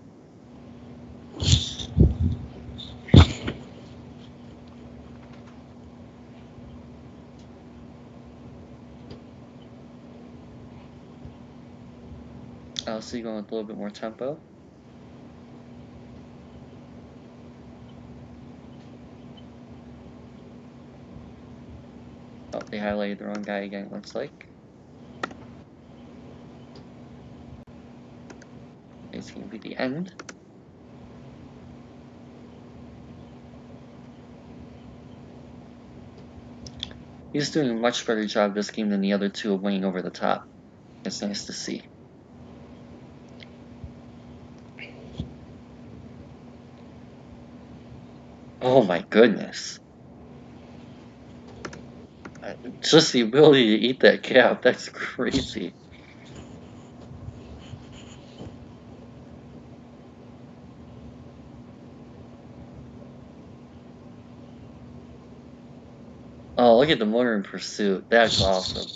S1: So you're going with a little bit more tempo. Oh, they highlighted the wrong guy again, it looks like. It's going to be the end. He's doing a much better job this game than the other two of winning over the top. It's nice to see. Oh my goodness. Just the ability to eat that gap, that's crazy. Oh, look at the motor in pursuit. That's awesome.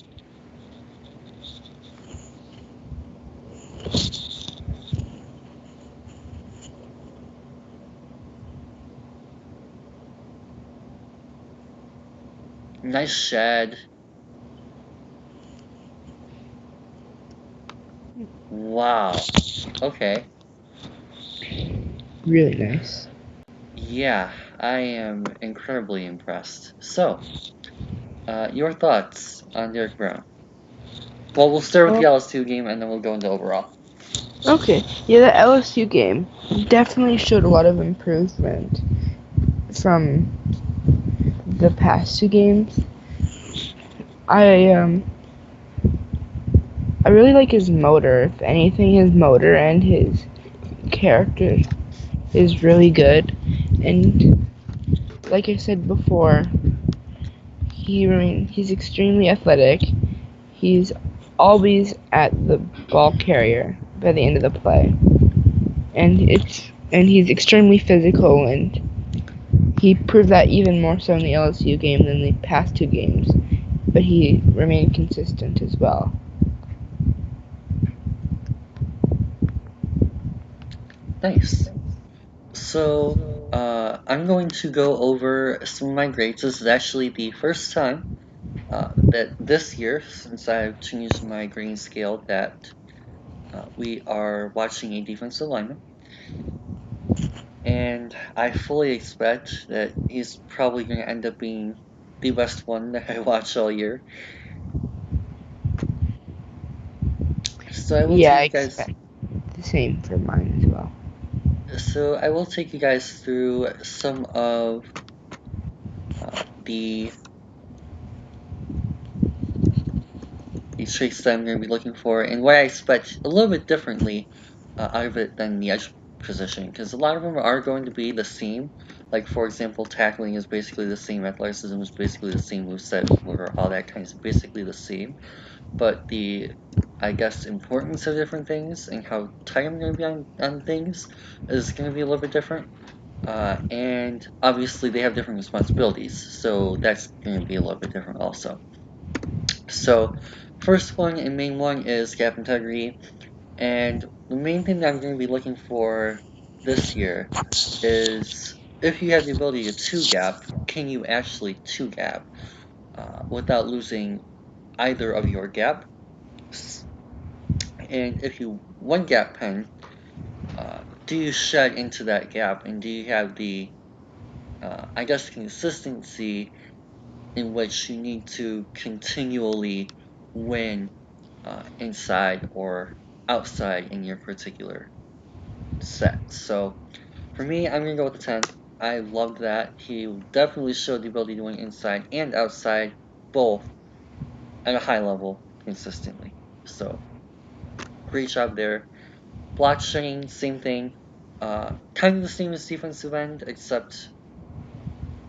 S1: Nice shed. Wow. Okay.
S2: Really nice.
S1: Yeah, I am incredibly impressed. So, your thoughts on Derrick Brown? Well, we'll start with the
S2: Well,
S1: LSU game and then we'll go into overall.
S2: okay. Yeah, the LSU game definitely showed a lot of improvement from the past two games. I I really like his motor. If anything, his motor and his character is really good. And like I said before, he's extremely athletic. He's always at the ball carrier by the end of the play. And he's extremely physical, and he proved that even more so in the LSU game than the past two games. But he remained consistent as well.
S1: Nice. So, I'm going to go over some of my grades. This is actually the first time that this year, since I've changed my grading scale, that we are watching a defensive lineman. And I fully expect that he's probably going to end up being the best one that I watch all year. So I will
S2: Yeah,
S1: take
S2: I
S1: you guys.
S2: expect the same for mine as well.
S1: So I will take you guys through some of the traits that I'm going to be looking for and what I expect a little bit differently out of it than the edge position, because a lot of them are going to be the same. Like, for example, tackling is basically the same, athleticism is basically the same, moveset, motor, all that kind of basically the same. But the, I guess, importance of different things and how tight I'm going to be on things is going to be a little bit different. And obviously they have different responsibilities, so that's going to be a little bit different also. So, first one and main one is gap integrity, and the main thing that I'm going to be looking for this year is if you have the ability to two gap, can you actually two gap without losing either of your gaps? And if you one gap pen, do you shed into that gap, and do you have the I guess consistency in which you need to continually win inside or outside in your particular set. So for me, I'm gonna go with the 10. I loved that. He definitely showed the ability to win inside and outside, both at a high level consistently. So great job there. Block shedding, same thing. Kind of the same as defensive end, except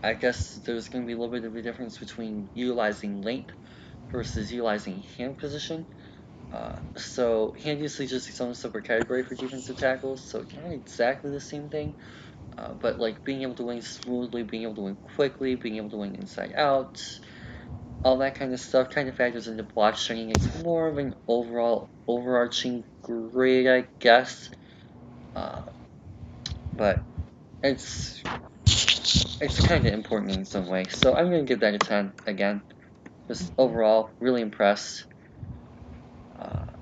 S1: I guess there's going to be a little bit of a difference between utilizing length versus utilizing hand position. So hand usage is its own separate category for defensive tackles, so it's not exactly the same thing. But like being able to wing smoothly, being able to wing quickly, being able to wing inside out, all that kind of stuff kind of factors into block shedding. It's more of an overall overarching grade, I guess. But it's kind of important in some way. So I'm gonna give that a 10 again. Just overall, really impressed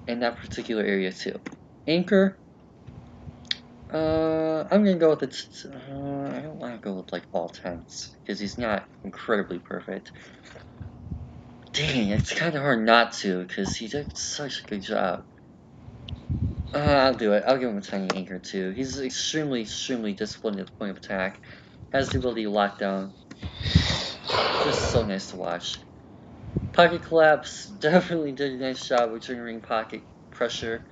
S1: in that particular area too. Anchor, I'm gonna go with it. I don't want to go with like all 10s because he's not incredibly perfect. Dang, it's kind of hard not to because he did such a good job. I'll do it. I'll give him a tiny anchor too. He's extremely, extremely disciplined at the point of attack. Has the ability to lock down. Just so nice to watch. Pocket collapse definitely did a nice job with generating pocket pressure.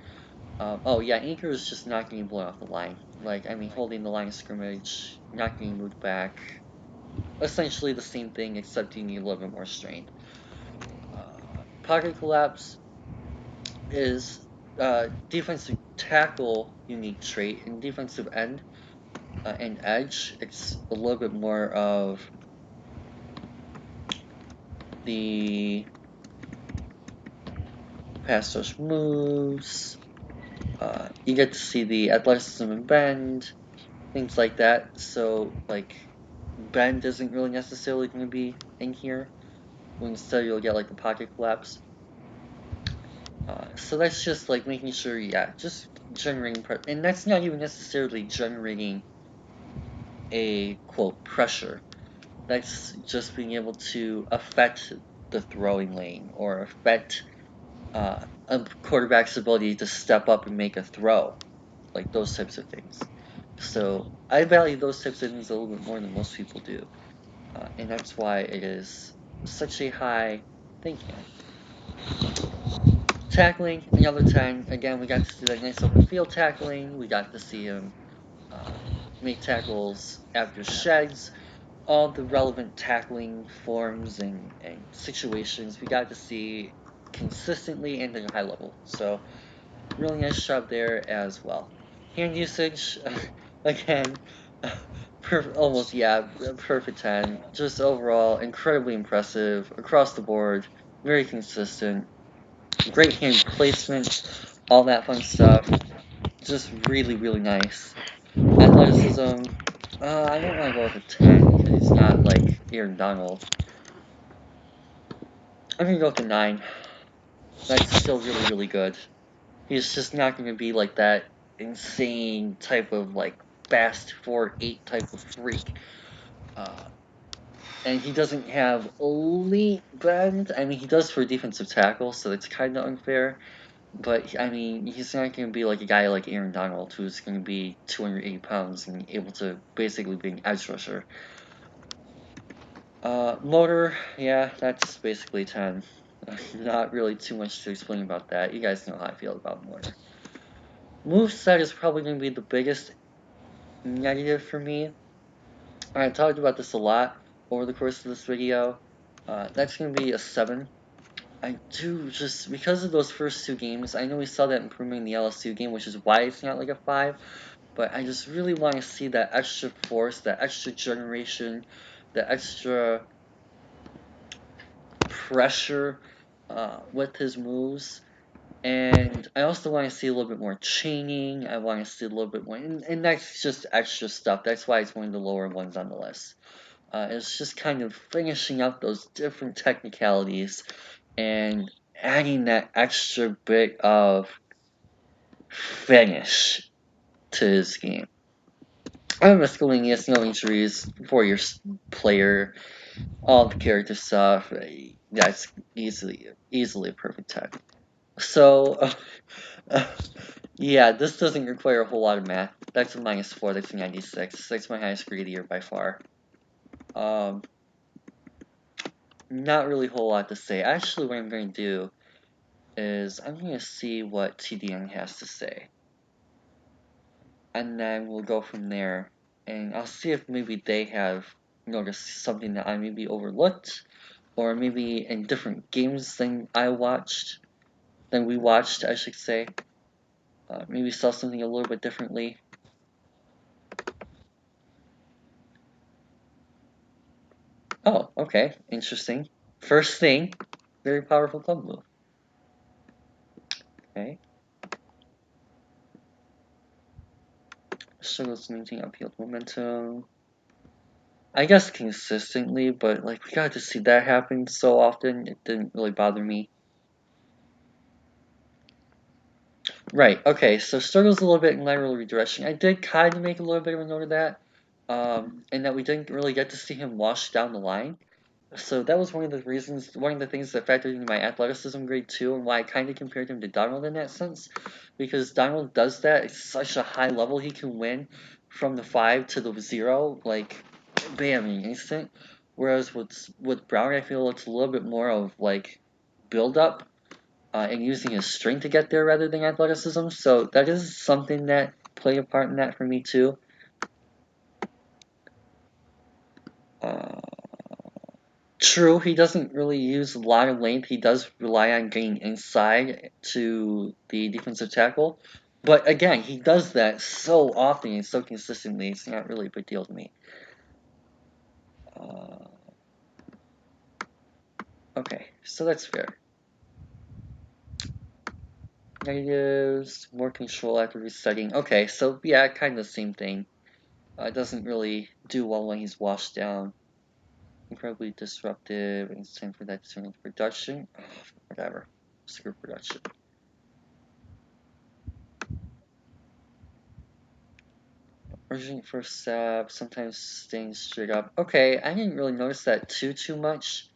S1: Oh yeah, Anchor is just not getting blown off the line. Like, I mean, holding the line of scrimmage, not getting moved back. Essentially the same thing, except you need a little bit more strength. Pocket collapse is defensive tackle unique trait, and defensive end and edge, it's a little bit more of the pass rush moves. You get to see the athleticism and bend, things like that. So, like, bend isn't really necessarily going to be in here. When instead you'll get like the pocket collapse. So that's just like making sure, yeah, just generating, and that's not even necessarily generating a quote pressure. That's just being able to affect the throwing lane or affect a quarterback's ability to step up and make a throw, like those types of things. So I value those types of things a little bit more than most people do, and that's why it is such a high thing here. Tackling, another 10. Again, we got to see that nice open field tackling. We got to see him make tackles after sheds. All the relevant tackling forms and situations we got to see consistently and at a high level. So, really nice job there as well. Hand usage, again, almost, yeah, perfect 10. Just overall, incredibly impressive across the board, very consistent. Great hand placement, all that fun stuff. Just really, really nice. Athleticism, I don't want to go with a 10 because he's not like Aaron Donald. I'm going to go with a 9. That's still really, really good. He's just not going to be like that insane type of like fast 4-8 type of freak. And he doesn't have elite bend. I mean, he does for defensive tackle, so it's kind of unfair. But, I mean, he's not going to be like a guy like Aaron Donald, who's going to be 280 pounds and able to basically be an edge rusher. Motor, yeah, that's basically 10. Not really too much to explain about that. You guys know how I feel about motor. Moveset is probably going to be the biggest negative for me. I talked about this a lot over the course of this video. That's going to be a 7. I do just, because of those first 2 games, I know we saw that improvement in the LSU game, which is why it's not like a 5, but I just really want to see that extra force, that extra generation, that extra pressure with his moves. And I also want to see a little bit more chaining. I want to see a little bit more, and that's just extra stuff. That's why it's one of the lower ones on the list. It's just kind of finishing up those different technicalities and adding that extra bit of finish to his game. I'm miscellaneous, no injuries, 4-year player, all the character stuff. That's easily a perfect 10. So, yeah, this doesn't require a whole lot of math. That's a -4, that's a 96. That's my highest grade of the year by far. Not really a whole lot to say. Actually, what I'm going to do is I'm going to see what TDN has to say. And then we'll go from there. And I'll see if maybe they have noticed something that I maybe overlooked. Or maybe in different games than we watched, I should say. Maybe saw something a little bit differently. Oh, okay, interesting. First thing, very powerful club move. Okay. Struggles to maintain upfield momentum. I guess consistently, but like we got to see that happen so often, it didn't really bother me. Right, okay, so struggles a little bit in lateral redirection. I did kind of make a little bit of a note of that, and that we didn't really get to see him wash down the line. So that was one of the things that factored into my athleticism grade too, and why I kind of compared him to Donald in that sense, because Donald does that at such a high level. He can win from the 5 to the 0, like bam, in an instant. Whereas with Brown, I feel it's a little bit more of like build up. and using his strength to get there rather than athleticism. So that is something that played a part in that for me too. True, he doesn't really use a lot of length. He does rely on getting inside to the defensive tackle. But again, he does that so often and so consistently, it's not really a big deal to me. Okay, so that's fair. Negatives, more control after resetting. Okay, so yeah, kind of the same thing. It doesn't really do well when he's washed down. Incredibly disruptive, and it's time for that to turn into production. Whatever. Screw production. Urgent first step, sometimes staying straight up. Okay, I didn't really notice that too much.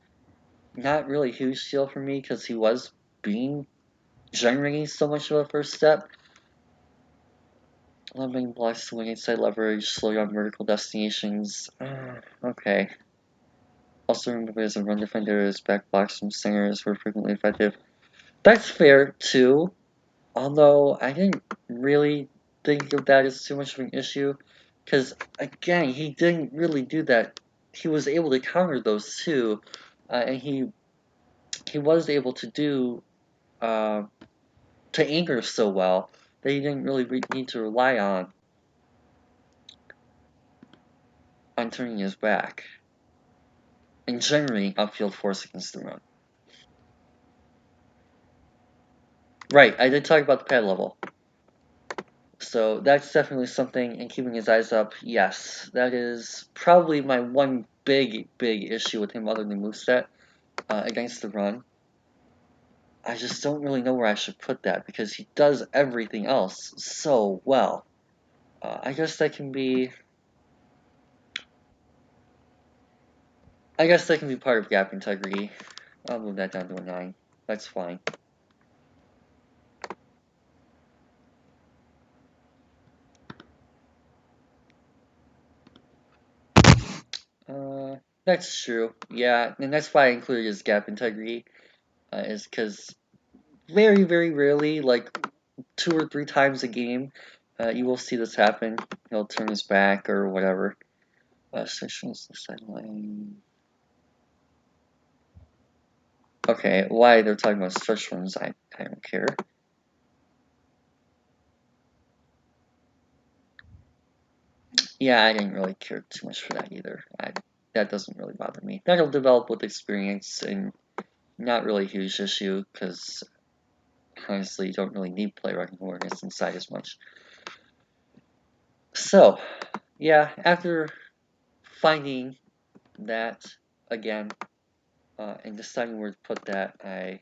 S1: Not really a huge deal for me because he was generating so much of a first step. Limiting blocks to wing inside leverage, slow down vertical destinations. Okay. Also remember as a run defender, his back blocks from singers were frequently effective. That's fair too. Although I didn't really think of that as too much of an issue, because again, he didn't really do that. He was able to counter those too, and he was able to do to anchor so well that he didn't really need to rely on turning his back and generating upfield force against the run. Right, I did talk about the pad level. So that's definitely something, and keeping his eyes up, yes. That is probably my one big issue with him other than moveset against the run. I just don't really know where I should put that because he does everything else so well. I guess that can be... I guess that can be part of gap integrity. I'll move that down to a 9. That's fine. That's true. Yeah, and that's why I included his gap integrity, is because very, very rarely, like 2 or 3 times a game, you will see this happen. He'll turn his back or whatever. Sections the sideline. Okay, why they're talking about stretch runs, I don't care. Yeah, I didn't really care too much for that either. That doesn't really bother me. That'll develop with experience and not really a huge issue because honestly, you don't really need play running awareness inside as much. So, yeah, after finding that again and deciding where to put that, I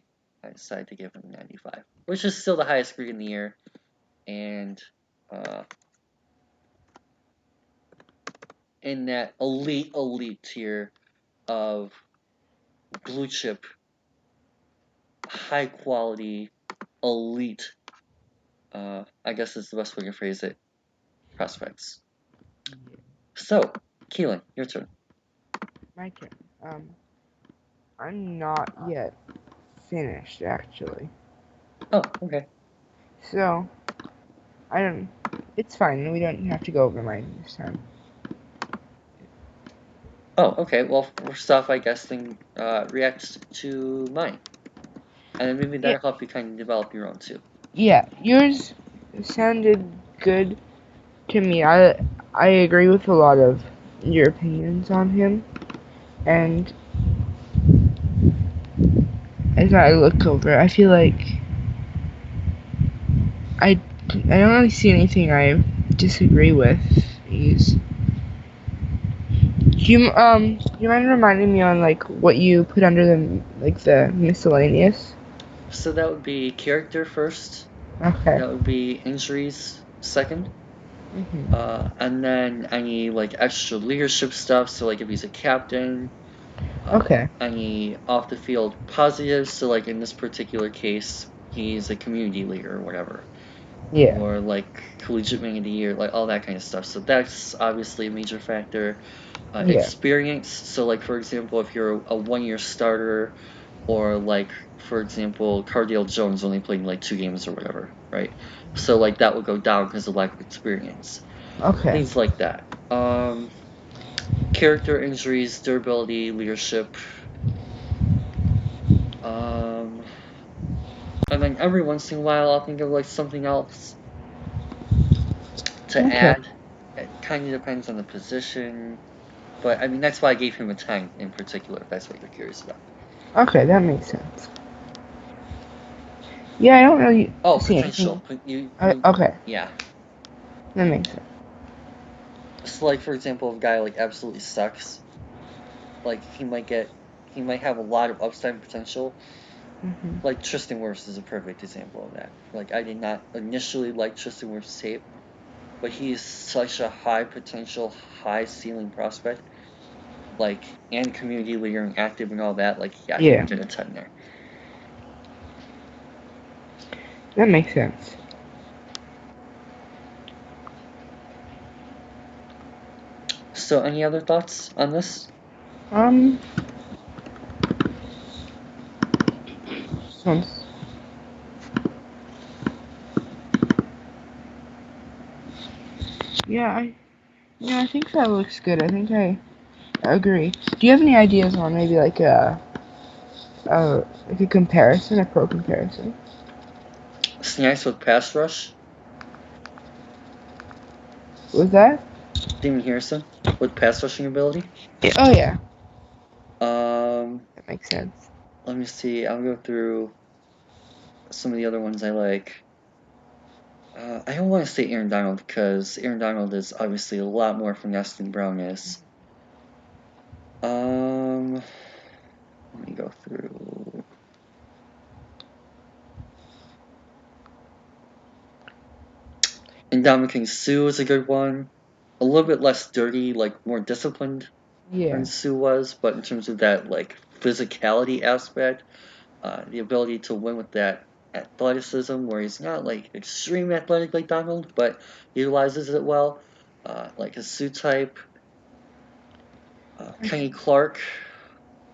S1: decided to give him 95, which is still the highest grade in the year, and in that elite tier of blue chip, high quality, elite. I guess is the best way to phrase it. Prospects. So, Keelan, your turn.
S2: My turn. I'm not yet finished, actually.
S1: Oh, okay.
S2: So, I don't. It's fine. We don't have to go over mine this time.
S1: Oh, okay. Well, first off, I guess then react to mine, and then maybe that'll help you kind of develop your own too.
S2: Yeah, yours sounded good to me. I agree with a lot of your opinions on him, and as I look over, I feel like I don't really see anything I disagree with. Do you mind reminding me on like what you put under the miscellaneous?
S1: So that would be character first.
S2: Okay.
S1: That would be injuries second. And then any like extra leadership stuff. So like if he's a captain.
S2: Okay.
S1: Any off the field positives. So like in this particular case, he's a community leader or whatever.
S2: Yeah.
S1: Or like collegiate man of the year, like all that kind of stuff. So that's obviously a major factor.
S2: Yeah.
S1: Experience. So like for example, if you're a 1-year starter, or like for example, Cardale Jones only played like 2 games or whatever, right? So like that would go down because of lack of experience,
S2: Okay.
S1: things like that. Character injuries, durability, leadership. Um, and then every once in a while, I'll think of like something else to
S2: Okay.
S1: add. It kind of depends on the position, but I mean that's why I gave him a 10 in particular. If that's what you're curious about.
S2: Okay, that makes sense. Yeah, I don't really
S1: Oh,
S2: see anything.
S1: potential.
S2: Okay,
S1: Yeah.
S2: that makes sense.
S1: So like for example, if a guy like absolutely sucks, like he might have a lot of upside potential.
S2: Hmm.
S1: Like Tristan Wirfs is a perfect example of that. Like I did not initially like Tristan Wirfs' tape, but he is such a high potential, high ceiling prospect. Like and community leader and active and all that. Like yeah, he
S2: Yeah,
S1: would get a 10 there.
S2: that makes sense.
S1: So any other thoughts on this?
S2: Um, sounds. Yeah, I think that looks good. I think I agree. Do you have any ideas on maybe like a comparison, a pro comparison?
S1: Snacks with pass rush.
S2: Was that?
S1: Damon Harrison with pass rushing ability.
S2: Yeah, oh yeah,
S1: Um,
S2: that makes sense.
S1: let me see. I'll go through some of the other ones I like. I don't want to say Aaron Donald because Aaron Donald is obviously a lot more finesse than Brown is. Let me go through. Ndamukong Suh is a good one. A little bit less dirty, like more disciplined
S2: Yeah.
S1: than Suh was, but in terms of that like physicality aspect, the ability to win with that athleticism, where he's not like extreme athletic like Donald, but utilizes it well, like his Suh type. Kenny Clark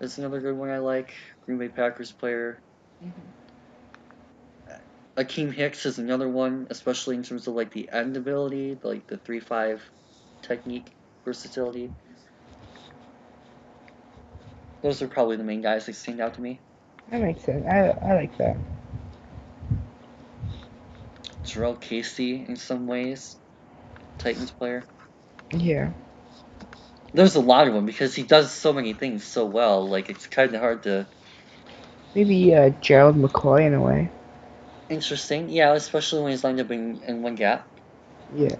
S1: is another good one I like. Green Bay Packers player. Akeem Hicks is another one, especially in terms of like the end ability, like the 3-5 technique versatility. Those are probably the main guys that stand out to me.
S2: That makes sense. I like that.
S1: Jarrell Casey in some ways, Titans player.
S2: Yeah.
S1: There's a lot of them because he does so many things so well. Like it's kind of hard to.
S2: Maybe Gerald McCoy in a way.
S1: Interesting, yeah, especially when he's lined up in one gap.
S2: Yeah.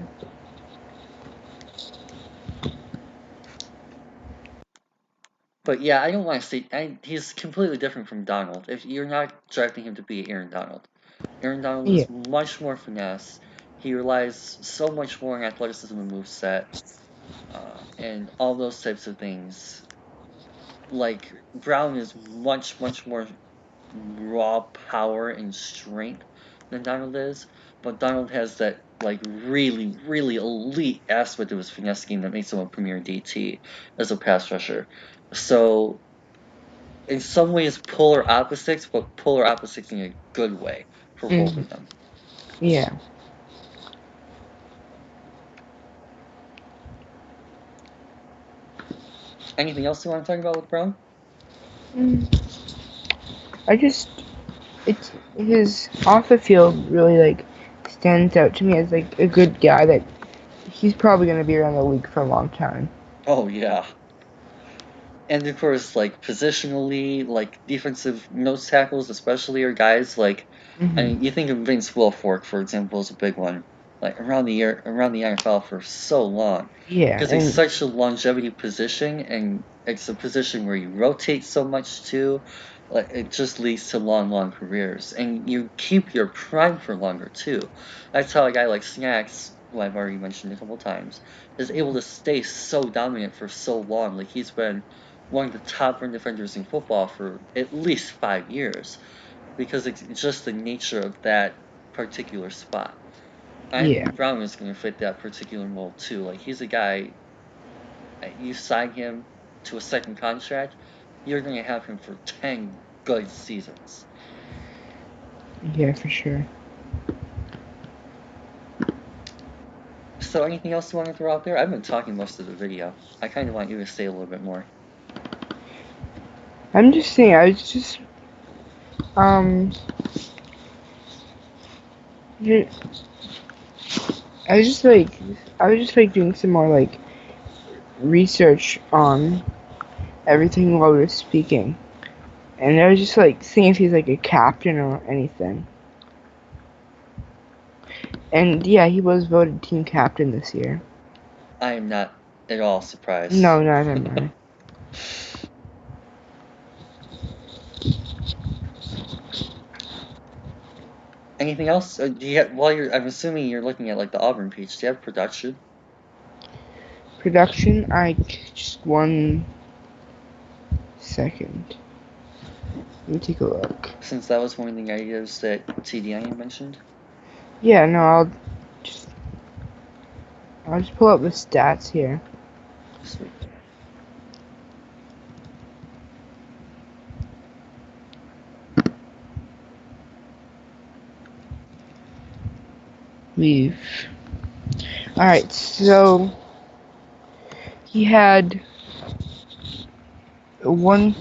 S1: But yeah, I don't want to say he's completely different from Donald. If you're not drafting him to be Aaron Donald, Aaron Donald
S2: Yeah.
S1: is much more finesse. He relies so much more on athleticism and moveset, and all those types of things. Like Brown is much more raw power and strength than Donald is, but Donald has that like really elite aspect of his finesse game that makes him a premier DT as a pass rusher. So in some ways polar opposites, but polar opposites in a good way for both
S2: Hmm.
S1: of them.
S2: Yeah.
S1: Anything else you want to talk about with Brown?
S2: Mm. I just it's his off the field really like stands out to me as like a good guy that he's probably gonna be around the league for a long time.
S1: Oh yeah. And of course, like positionally, like defensive nose tackles, especially, are guys like, I
S2: Hmm.
S1: mean, you think of Vince Wilfork, for example, is a big one, like around the NFL for so long,
S2: Yeah,
S1: because it's
S2: and
S1: such a longevity position, and it's a position where you rotate so much too, like it just leads to long careers, and you keep your prime for longer too. That's how a guy like Snacks, who I've already mentioned a couple times, is able to stay so dominant for so long. Like he's been one of the top run defenders in football for at least 5 years because it's just the nature of that particular spot. I
S2: yeah,
S1: think Brown is going to fit that particular mold too. Like he's a guy, you sign him to a second contract, you're going to have him for 10 good seasons.
S2: Yeah, for sure.
S1: So anything else you want to throw out there? I've been talking most of the video. I kind of want you to say a little bit more.
S2: I'm just saying, I was just ju- I was just like doing some more like research on everything while we were speaking. And I was just like seeing if he's like a captain or anything. And yeah, he was voted team captain this year.
S1: I am not at all surprised.
S2: No, neither am I.
S1: Anything else? Do you have, I'm assuming you're looking at like the Auburn page. Do you have production?
S2: Production, just 1 second. Let me take a look.
S1: Since that was one of the ideas that TDI mentioned.
S2: Yeah, no, I'll just pull up the stats here.
S1: Sweet.
S2: Alright, so he had one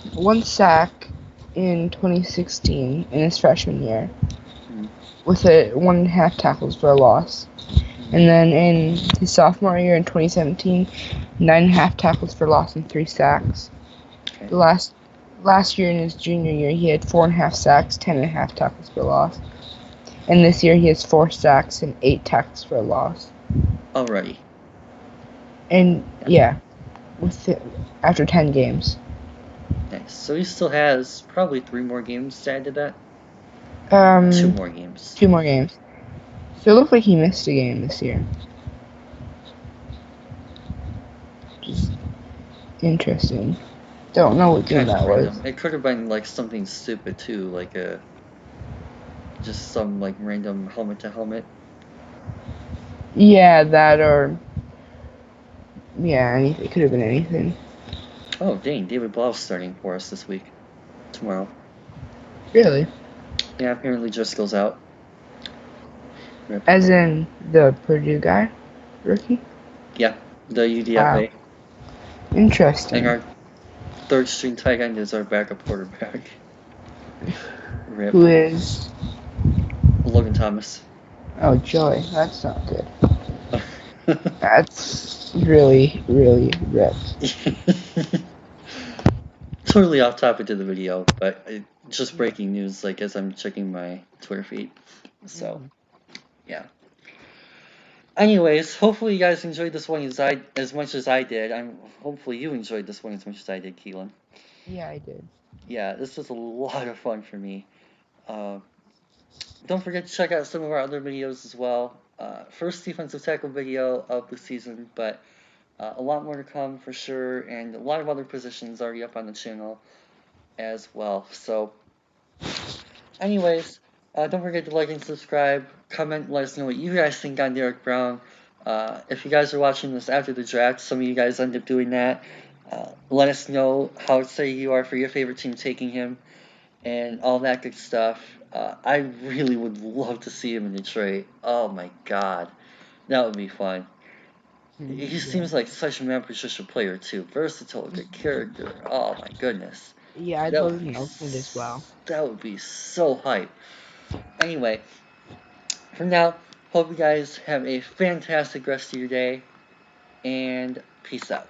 S2: sack in 2016 in his freshman year, with 1.5 tackles for a loss. And then in his sophomore year in 2017, 9.5 tackles for loss and 3 sacks.
S1: Okay.
S2: The last year in his junior year, he had 4.5 sacks, 10.5 tackles for loss. And this year he has 4 sacks and 8 tackles for a loss.
S1: Alrighty.
S2: And yeah, after 10 games.
S1: Nice. So he still has probably 3 more games to add to that. 2 more games.
S2: 2 more games. So it looks like he missed a game this year. Just interesting. Don't know what game that was.
S1: It could have been like something stupid too, like just some like random helmet to helmet.
S2: Yeah, that or it could have been anything.
S1: Oh dang, David Blau's starting for us this week. Tomorrow.
S2: Really?
S1: Yeah, apparently Driscoll's out. Rip.
S2: As in the Purdue guy? Rookie?
S1: Yeah, the UDFA.
S2: Wow. Interesting.
S1: And our third string tight end is our backup quarterback. Rip.
S2: Who is?
S1: Logan Thomas.
S2: Oh, joy. That's not good. That's really, really rip.
S1: Totally off topic to the video, but just breaking news, like as I'm checking my Twitter feed. So, yeah. Anyways, hopefully you guys enjoyed this one as much as I did. Hopefully you enjoyed this one as much as I did, Keelan.
S2: Yeah, I did.
S1: Yeah, this was a lot of fun for me. Don't forget to check out some of our other videos as well. First defensive tackle video of the season, but a lot more to come for sure, and a lot of other positions already up on the channel as well. So, anyways, don't forget to like and subscribe, comment, let us know what you guys think on Derrick Brown. If you guys are watching this after the draft, some of you guys end up doing that. Let us know how excited you are for your favorite team taking him and all that good stuff. I really would love to see him in Detroit. Oh my god, that would be fun. He seems like such a Mount Patricia player too. Versatile, good character. Oh my goodness.
S2: Yeah, I'd love him opened as well.
S1: That would be so hype. Anyway, for now, hope you guys have a fantastic rest of your day, and peace out.